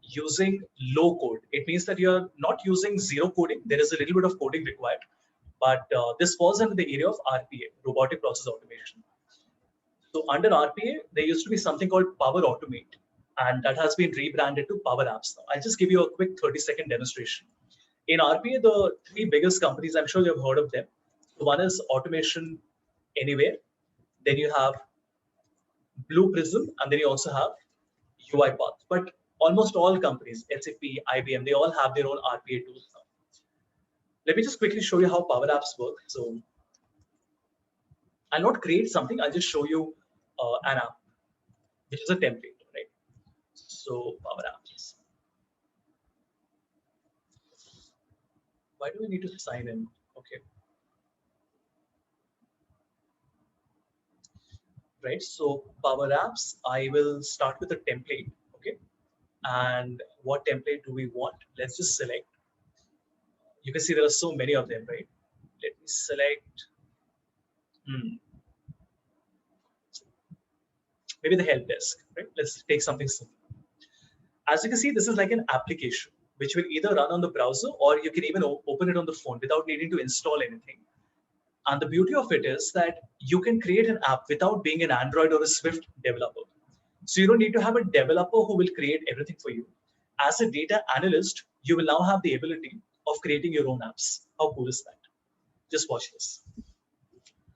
using low code. It means that you're not using zero coding. There is a little bit of coding required, but this falls under the area of RPA, robotic process automation. So under RPA, there used to be something called Power Automate, and that has been rebranded to Power Apps now. I'll just give you a quick 30-second demonstration. In RPA, the three biggest companies, I'm sure you've heard of them. One is Automation Anywhere. Then you have Blue Prism, and then you also have UiPath. But almost all companies, SAP, IBM, they all have their own RPA tools now. Let me just quickly show you how Power Apps work. So I'll not create something, I'll just show you an app, which is a template, right? So Power Apps. Why do we need to sign in? Okay. Right, so Power Apps, I will start with a template, okay? And what template do we want? Let's just select. You can see there are so many of them, right? Let me select, maybe the help desk, right? Let's take something simple. As you can see, this is like an application, which will either run on the browser or you can even open it on the phone without needing to install anything. And the beauty of it is that you can create an app without being an Android or a Swift developer. So you don't need to have a developer who will create everything for you. As a data analyst, you will now have the ability of creating your own apps. How cool is that? Just watch this.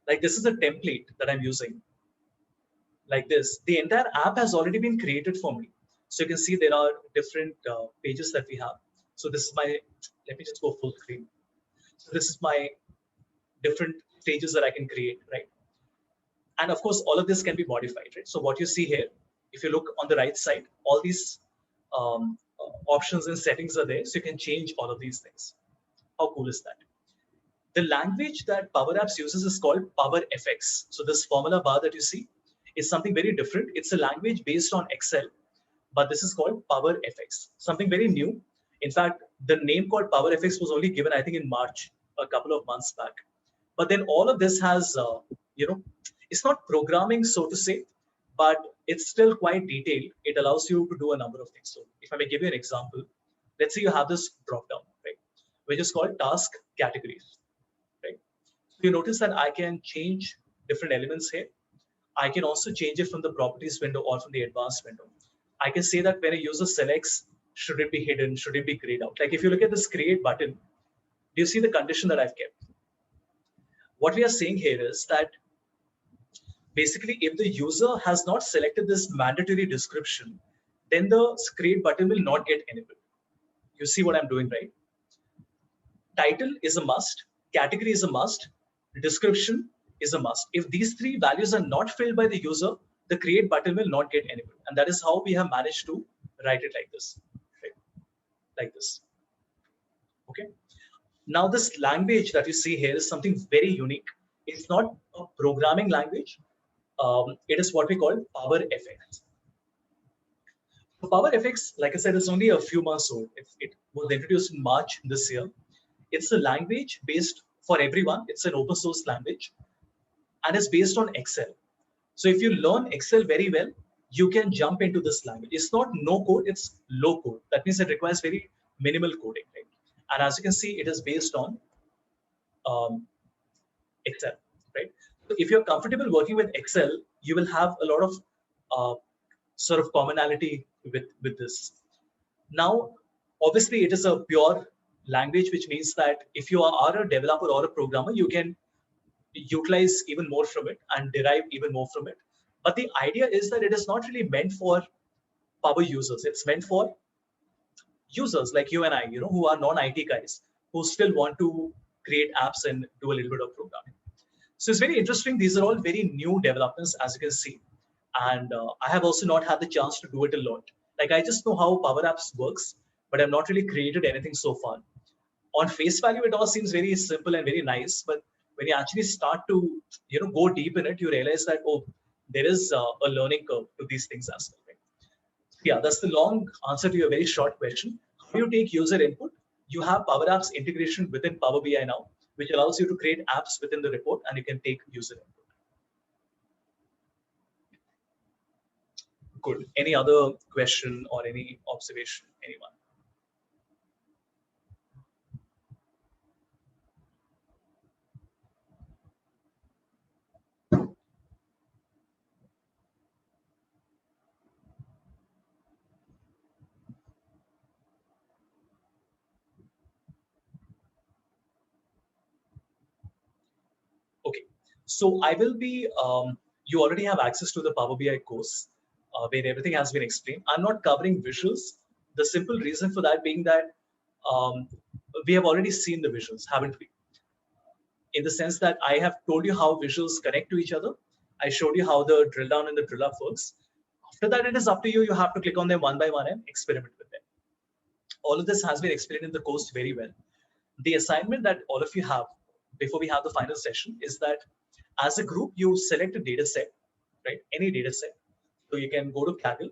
Like this is a template that I'm using. Like this, the entire app has already been created for me. So you can see there are different pages that we have. So this is my, let me just go full screen. So this is my different stages that I can create, right? And of course, all of this can be modified, right? So what you see here, if you look on the right side, all these options and settings are there. So you can change all of these things. How cool is that? The language that Power Apps uses is called Power FX. So this formula bar that you see is something very different. It's a language based on Excel, but this is called Power FX, something very new. In fact, the name called Power FX was only given, I think, in March, a couple of months back. But then all of this has, it's not programming, so to say, but it's still quite detailed. It allows you to do a number of things. So if I may give you an example, let's say you have this drop down, right, which is called task categories, right? So you notice that I can change different elements here. I can also change it from the properties window or from the advanced window. I can say that when a user selects, should it be hidden? Should it be grayed out? Like if you look at this create button, do you see the condition that I've kept? What we are saying here is that basically if the user has not selected this mandatory description, then the create button will not get enabled. You see what I'm doing, right? Title is a must, category is a must, description is a must. If these three values are not filled by the user, the create button will not get enabled. And that is how we have managed to write it like this, right? Like this. Okay. Now this language that you see here is something very unique. It's not a programming language. It is what we call Power FX. So Power FX, like I said, is only a few months old. It was introduced in March this year. It's a language based for everyone. It's an open source language and it's based on Excel. So if you learn Excel very well, you can jump into this language. It's not no code, it's low code. That means it requires very minimal coding, right? And as you can see, it is based on Excel, right? So if you're comfortable working with Excel, you will have a lot of sort of commonality with this. Now, obviously, it is a pure language, which means that if you are a developer or a programmer, you can utilize even more from it and derive even more from it. But the idea is that it is not really meant for power users. It's meant for users like you and I, who are non-IT guys, who still want to create apps and do a little bit of programming. So it's very interesting. These are all very new developments, as you can see. And I have also not had the chance to do it a lot. Like I just know how Power Apps works, but I've not really created anything so far. On face value, it all seems very simple and very nice. But when you actually start to, go deep in it, you realize that, oh, there is a learning curve to these things as well. Right? Yeah, that's the long answer to your very short question. How do you take user input? You have Power Apps integration within Power BI now, which allows you to create apps within the report and you can take user input. Good. Any other question or any observation? Anyone? Okay. So I will be, you already have access to the Power BI course where everything has been explained. I'm not covering visuals. The simple reason for that being that we have already seen the visuals, haven't we? In the sense that I have told you how visuals connect to each other. I showed you how the drill down and the drill up works. After that, it is up to you. You have to click on them one by one and experiment with them. All of this has been explained in the course very well. The assignment that all of you have before we have the final session is that as a group, you select a data set, right? Any data set. So you can go to Kaggle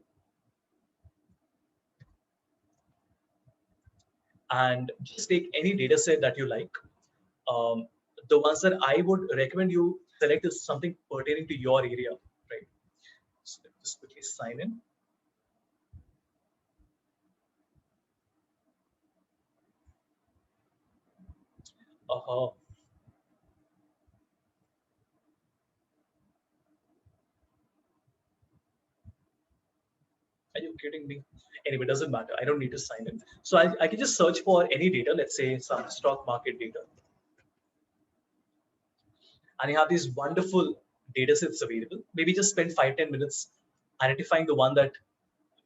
and just take any data set that you like. The ones that I would recommend you select is something pertaining to your area, right? So let me just quickly sign in. Uh-huh. Are you kidding me? Anyway, it doesn't matter. I don't need to sign in. So I can just search for any data, let's say some stock market data. And you have these wonderful data sets available. Maybe just spend 5-10 minutes identifying the one that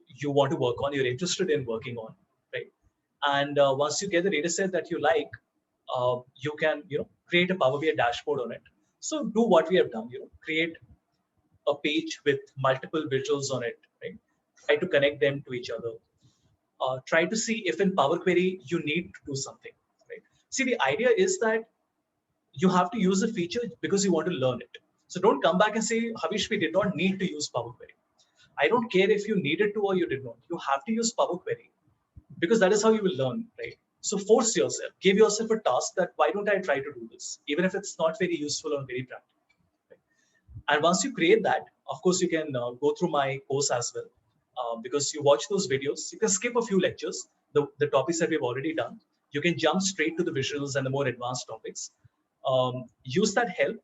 you want to work on, you're interested in working on, right? And once you get the data set that you like, you can create a Power BI dashboard on it. So do what we have done, create a page with multiple visuals on it, right? Try to connect them to each other. Try to see if in Power Query you need to do something, right? See, the idea is that you have to use a feature because you want to learn it. So don't come back and say, Havish, we did not need to use Power Query. I don't care if you needed to or you did not. You have to use Power Query because that is how you will learn, right? So force yourself, give yourself a task that why don't I try to do this, even if it's not very useful or very practical. Right? And once you create that, of course, you can go through my course as well. Because you watch those videos, you can skip a few lectures, the topics that we've already done. You can jump straight to the visuals and the more advanced topics. Use that help,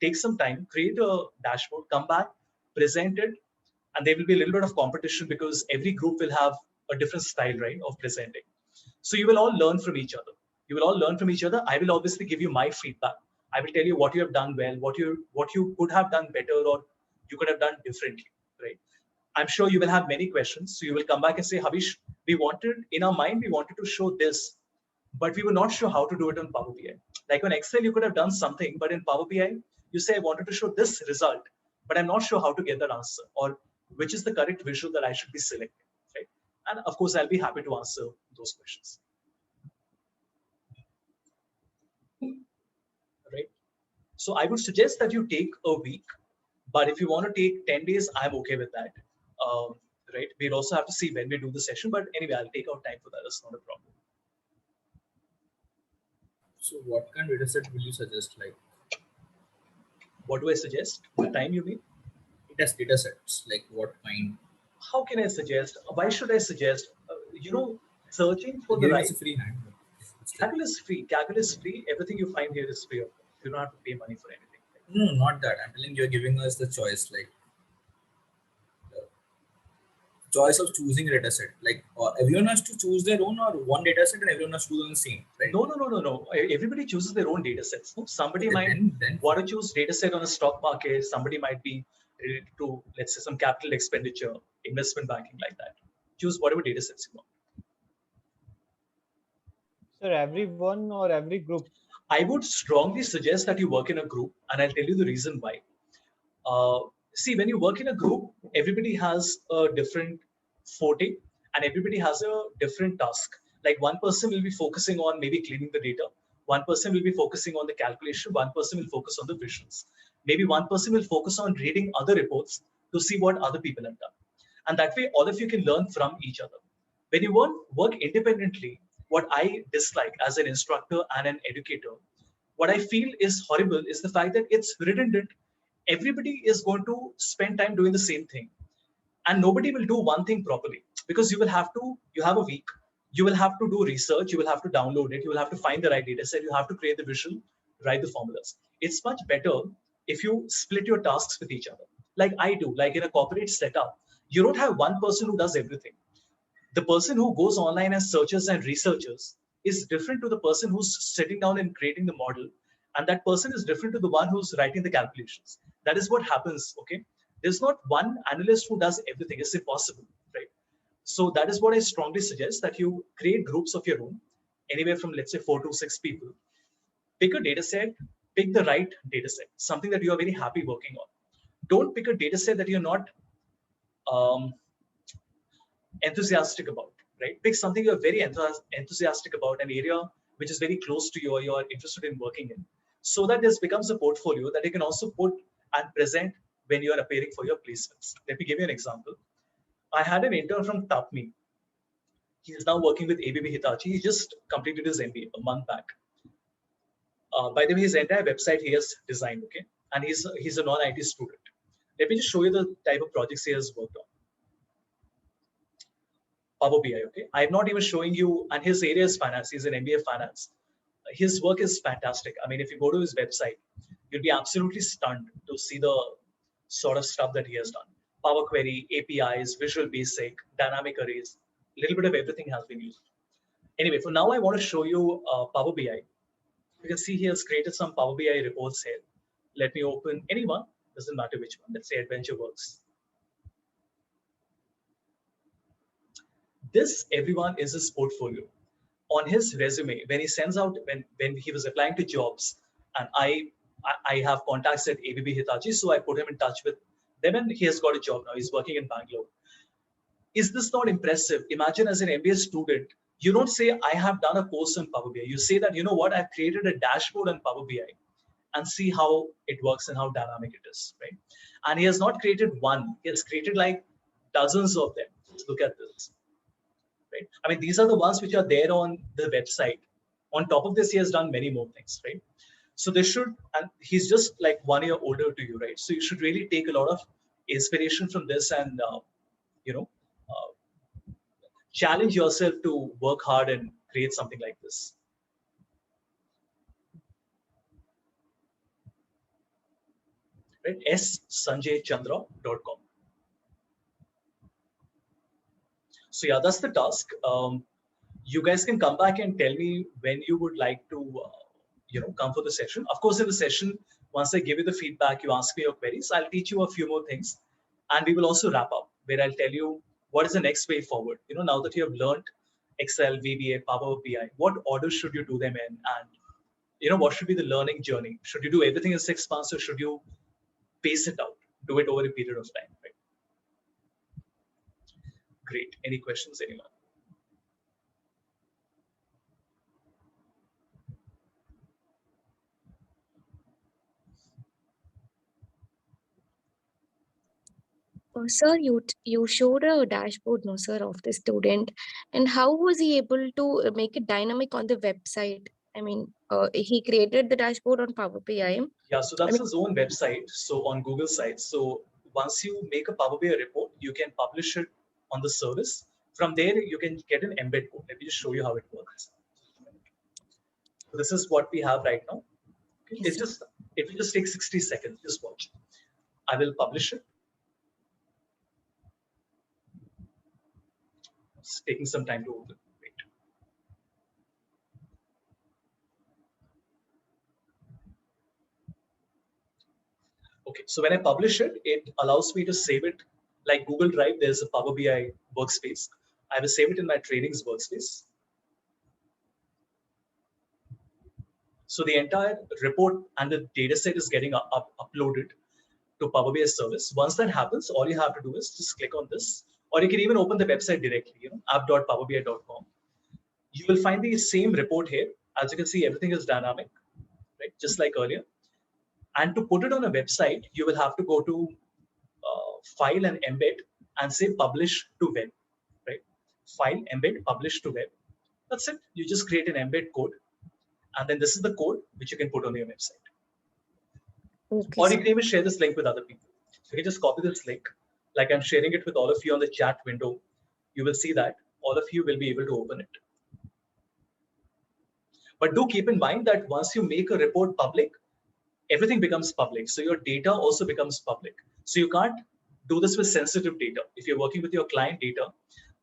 take some time, create a dashboard, come back, present it, and there will be a little bit of competition because every group will have a different style, right, of presenting. So you will all learn from each other. You will all learn from each other. I will obviously give you my feedback. I will tell you what you have done well, what you could have done better, or you could have done differently, right? I'm sure you will have many questions. So you will come back and say, Havish, we wanted to show this, but we were not sure how to do it on Power BI. Like on Excel, you could have done something, but in Power BI, you say, I wanted to show this result, but I'm not sure how to get that answer or which is the correct visual that I should be selecting, right? And of course, I'll be happy to answer those questions. Right? So I would suggest that you take a week, but if you want to take 10 days, I'm okay with that. Right? We'll also have to see when we do the session, but anyway, I'll take out time for that. That's not a problem. So what kind of data set will you suggest? Like What do I suggest? The time you mean? data sets, like what kind? How can I suggest? Why should I suggest? Searching for You're the giving right. us a free hand. Still. Kaggle is free. Kaggle is free. Everything you find here is free. You don't have to pay money for anything. No, not that. I'm telling you, you're giving us the choice, like choice of choosing a data set. Like everyone has to choose their own, or one data set and everyone has to do the same, right? No. Everybody chooses their own data sets. No? Somebody Okay, might then want to choose data set on a stock market. Somebody might be related to, let's say, some capital expenditure, investment banking, like that. Choose whatever data sets you want. Sir, everyone or every group? I would strongly suggest that you work in a group, and I'll tell you the reason why. See, when you work in a group, everybody has a different forte and everybody has a different task. Like one person will be focusing on maybe cleaning the data, one person will be focusing on the calculation, one person will focus on the visuals. Maybe one person will focus on reading other reports to see what other people have done. And that way, all of you can learn from each other. When you work independently, what I dislike as an instructor and an educator, what I feel is horrible is the fact that it's redundant. Everybody is going to spend time doing the same thing, and nobody will do one thing properly, because you have a week, you will have to do research, you will have to download it, you will have to find the right data set, you have to create the visual, write the formulas. It's much better if you split your tasks with each other, like I do. Like in a corporate setup, you don't have one person who does everything. The person who goes online and searches and researches is different to the person who's sitting down and creating the model, and that person is different to the one who's writing the calculations. That is what happens. Okay, there's not one analyst who does everything. It's impossible, right? So that is what I strongly suggest, that you create groups of your own, anywhere from, let's say, 4 to 6 people. Pick a data set, pick the right data set, something that you are very happy working on. Don't pick a data set that you're not um, enthusiastic about, right? Pick something you're very enthusiastic about, an area which is very close to you or you're interested in working in, so that this becomes a portfolio that you can also put and present when you're appearing for your placements. Let me give you an example. I had an intern from Tapmi. He is now working with ABB Hitachi. He just completed his MBA a month back. By the way, his entire website he has designed, okay? And he's a non-IT student. Let me just show you the type of projects he has worked on. Power BI, okay? I'm not even showing you, and his area is finance. He's an MBA finance. His work is fantastic. I mean, if you go to his website, you'll be absolutely stunned to see the sort of stuff that he has done. Power Query, APIs, Visual Basic, dynamic arrays, a little bit of everything has been used. Anyway, for now, I want to show you Power BI. You can see he has created some Power BI reports here. Let me open any one, doesn't matter which one. Let's say AdventureWorks. This, everyone, is his portfolio. On his resume, when he sends out, when he was applying to jobs, and I have contacts at ABB Hitachi, so I put him in touch with them, and he has got a job now. He's working in Bangalore. Is this not impressive? Imagine, as an MBA student, you don't say, I have done a course on Power BI. You say that, you know what, I've created a dashboard on Power BI and see how it works and how dynamic it is, right? And he has not created one, he has created like dozens of them. Look at this, right? I mean, these are the ones which are there on the website. On top of this, he has done many more things, right? So they should, and he's just like 1 year older to you, right? So you should really take a lot of inspiration from this, and you know, challenge yourself to work hard and create something like this. Right? ssanjaychandra.com. So yeah, that's the task. You guys can come back and tell me when you would like to, come for the session. Of course, in the session, once I give you the feedback, you ask me your queries, I'll teach you a few more things, and we will also wrap up where I'll tell you what is the next way forward. You know, now that you have learned Excel, VBA, Power BI, what order should you do them in, and what should be the learning journey? Should you do everything in 6 months, or should you pace it out, do it over a period of time? Right? Great. Any questions, anyone? Sir, you showed a dashboard, no, sir, of the student, and how was he able to make it dynamic on the website? I mean, he created the dashboard on Power BI. Yeah, so that's his own website. So on Google site. So once you make a Power BI report, you can publish it on the service. From there, you can get an embed code. Let me just show you how it works. So this is what we have right now. Okay. Yes, It will just take 60 seconds. Just watch. I will publish it. It's taking some time to open. Wait. Okay, so when I publish it, it allows me to save it. Like Google Drive, there's a Power BI workspace. I will save it in my trainings workspace. So the entire report and the data set is getting uploaded to Power BI service. Once that happens, all you have to do is just click on this, or you can even open the website directly, app.powerbi.com. You will find the same report here. As you can see, everything is dynamic, right? Just like earlier. And to put it on a website, you will have to go to File and Embed and say Publish to Web, right? File, Embed, Publish to Web. That's it. You just create an embed code. And then this is the code which you can put on your website. okay, Or you can even share this link with other people. So you can just copy this link, like I'm sharing it with all of you on the chat window. You will see that all of you will be able to open it. But do keep in mind that once you make a report public, everything becomes public. So your data also becomes public. So you can't do this with sensitive data. If you're working with your client data,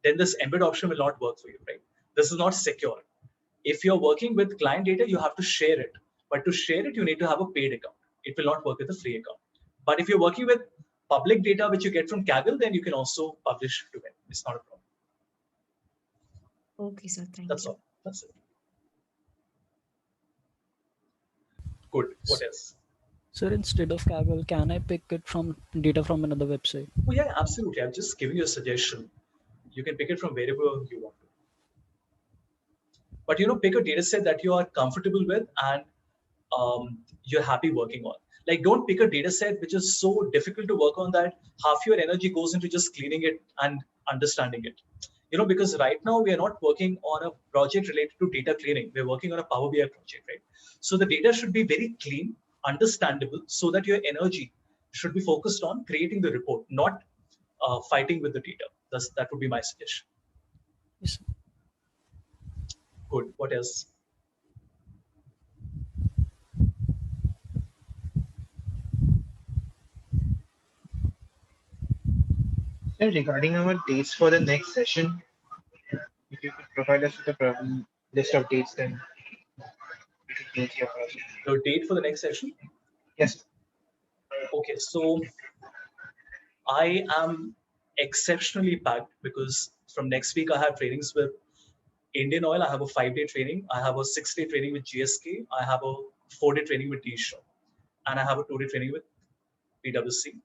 then this embed option will not work for you, right? This is not secure. If you're working with client data, you have to share it. But to share it, you need to have a paid account. It will not work with a free account. But if you're working with public data, which you get from Kaggle, then you can also publish to it. It's not a problem. okay, sir. Thank That's you. all. That's it. Good. What else? Sir, instead of Kaggle, can I pick it from data from another website? Oh, yeah, absolutely. I'm just giving you a suggestion. You can pick it from wherever you want to. But pick a data set that you are comfortable with and you're happy working on. Like, don't pick a data set which is so difficult to work on that half your energy goes into just cleaning it and understanding it. Because right now we are not working on a project related to data cleaning. We're working on a Power BI project, right? So the data should be very clean, understandable, so that your energy should be focused on creating the report, not fighting with the data. That would be my suggestion. Yes. Good. What else? Sir, regarding our dates for the next session, if you could provide us with a list of dates, then we could close your project. The date for the next session? Yes. Okay, so I am exceptionally packed because from next week I have trainings with Indian Oil. I have a 5-day training. I have a 6-day training with GSK. I have a 4-day training with D-Shop. And I have a 2-day training with PwC.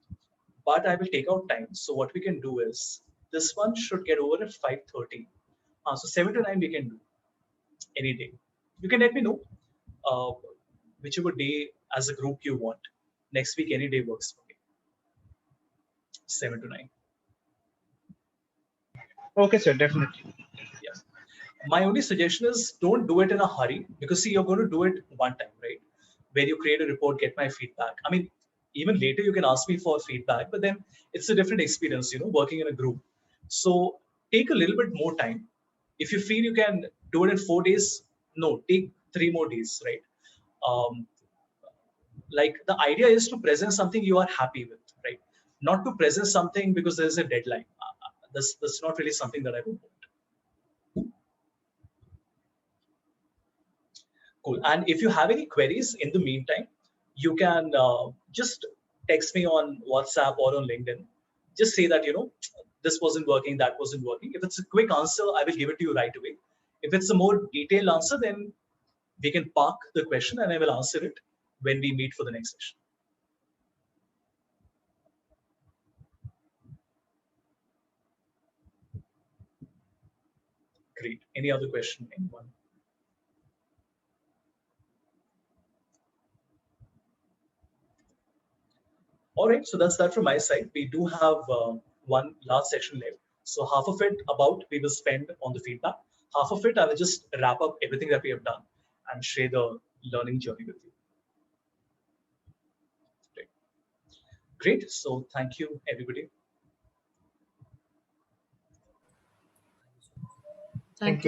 But I will take out time. So what we can do is, this one should get over at 5:30. So 7 to 9 we can do any day. You can let me know whichever day as a group you want. Next week, any day works for me. 7 to 9. Okay, sir, definitely. Yes. My only suggestion is don't do it in a hurry because see, you're going to do it one time, right? Where you create a report, get my feedback. I mean, even later you can ask me for feedback, but then it's a different experience, working in a group. So take a little bit more time. If you feel you can do it in 4 days, no, take 3 more days, right? Like the idea is to present something you are happy with, right? Not to present something because there's a deadline. That's not really something that I would want. Cool. And if you have any queries in the meantime, you can just text me on WhatsApp or on LinkedIn. Just say that, this wasn't working, that wasn't working. If it's a quick answer, I will give it to you right away. If it's a more detailed answer, then we can park the question and I will answer it when we meet for the next session. Great. Any other question, anyone? All right, so that's that from my side. We do have one last section left. So half of it we will spend on the feedback. Half of it, I will just wrap up everything that we have done. and share the learning journey with you. Great. Great. So thank you, everybody. Thank you.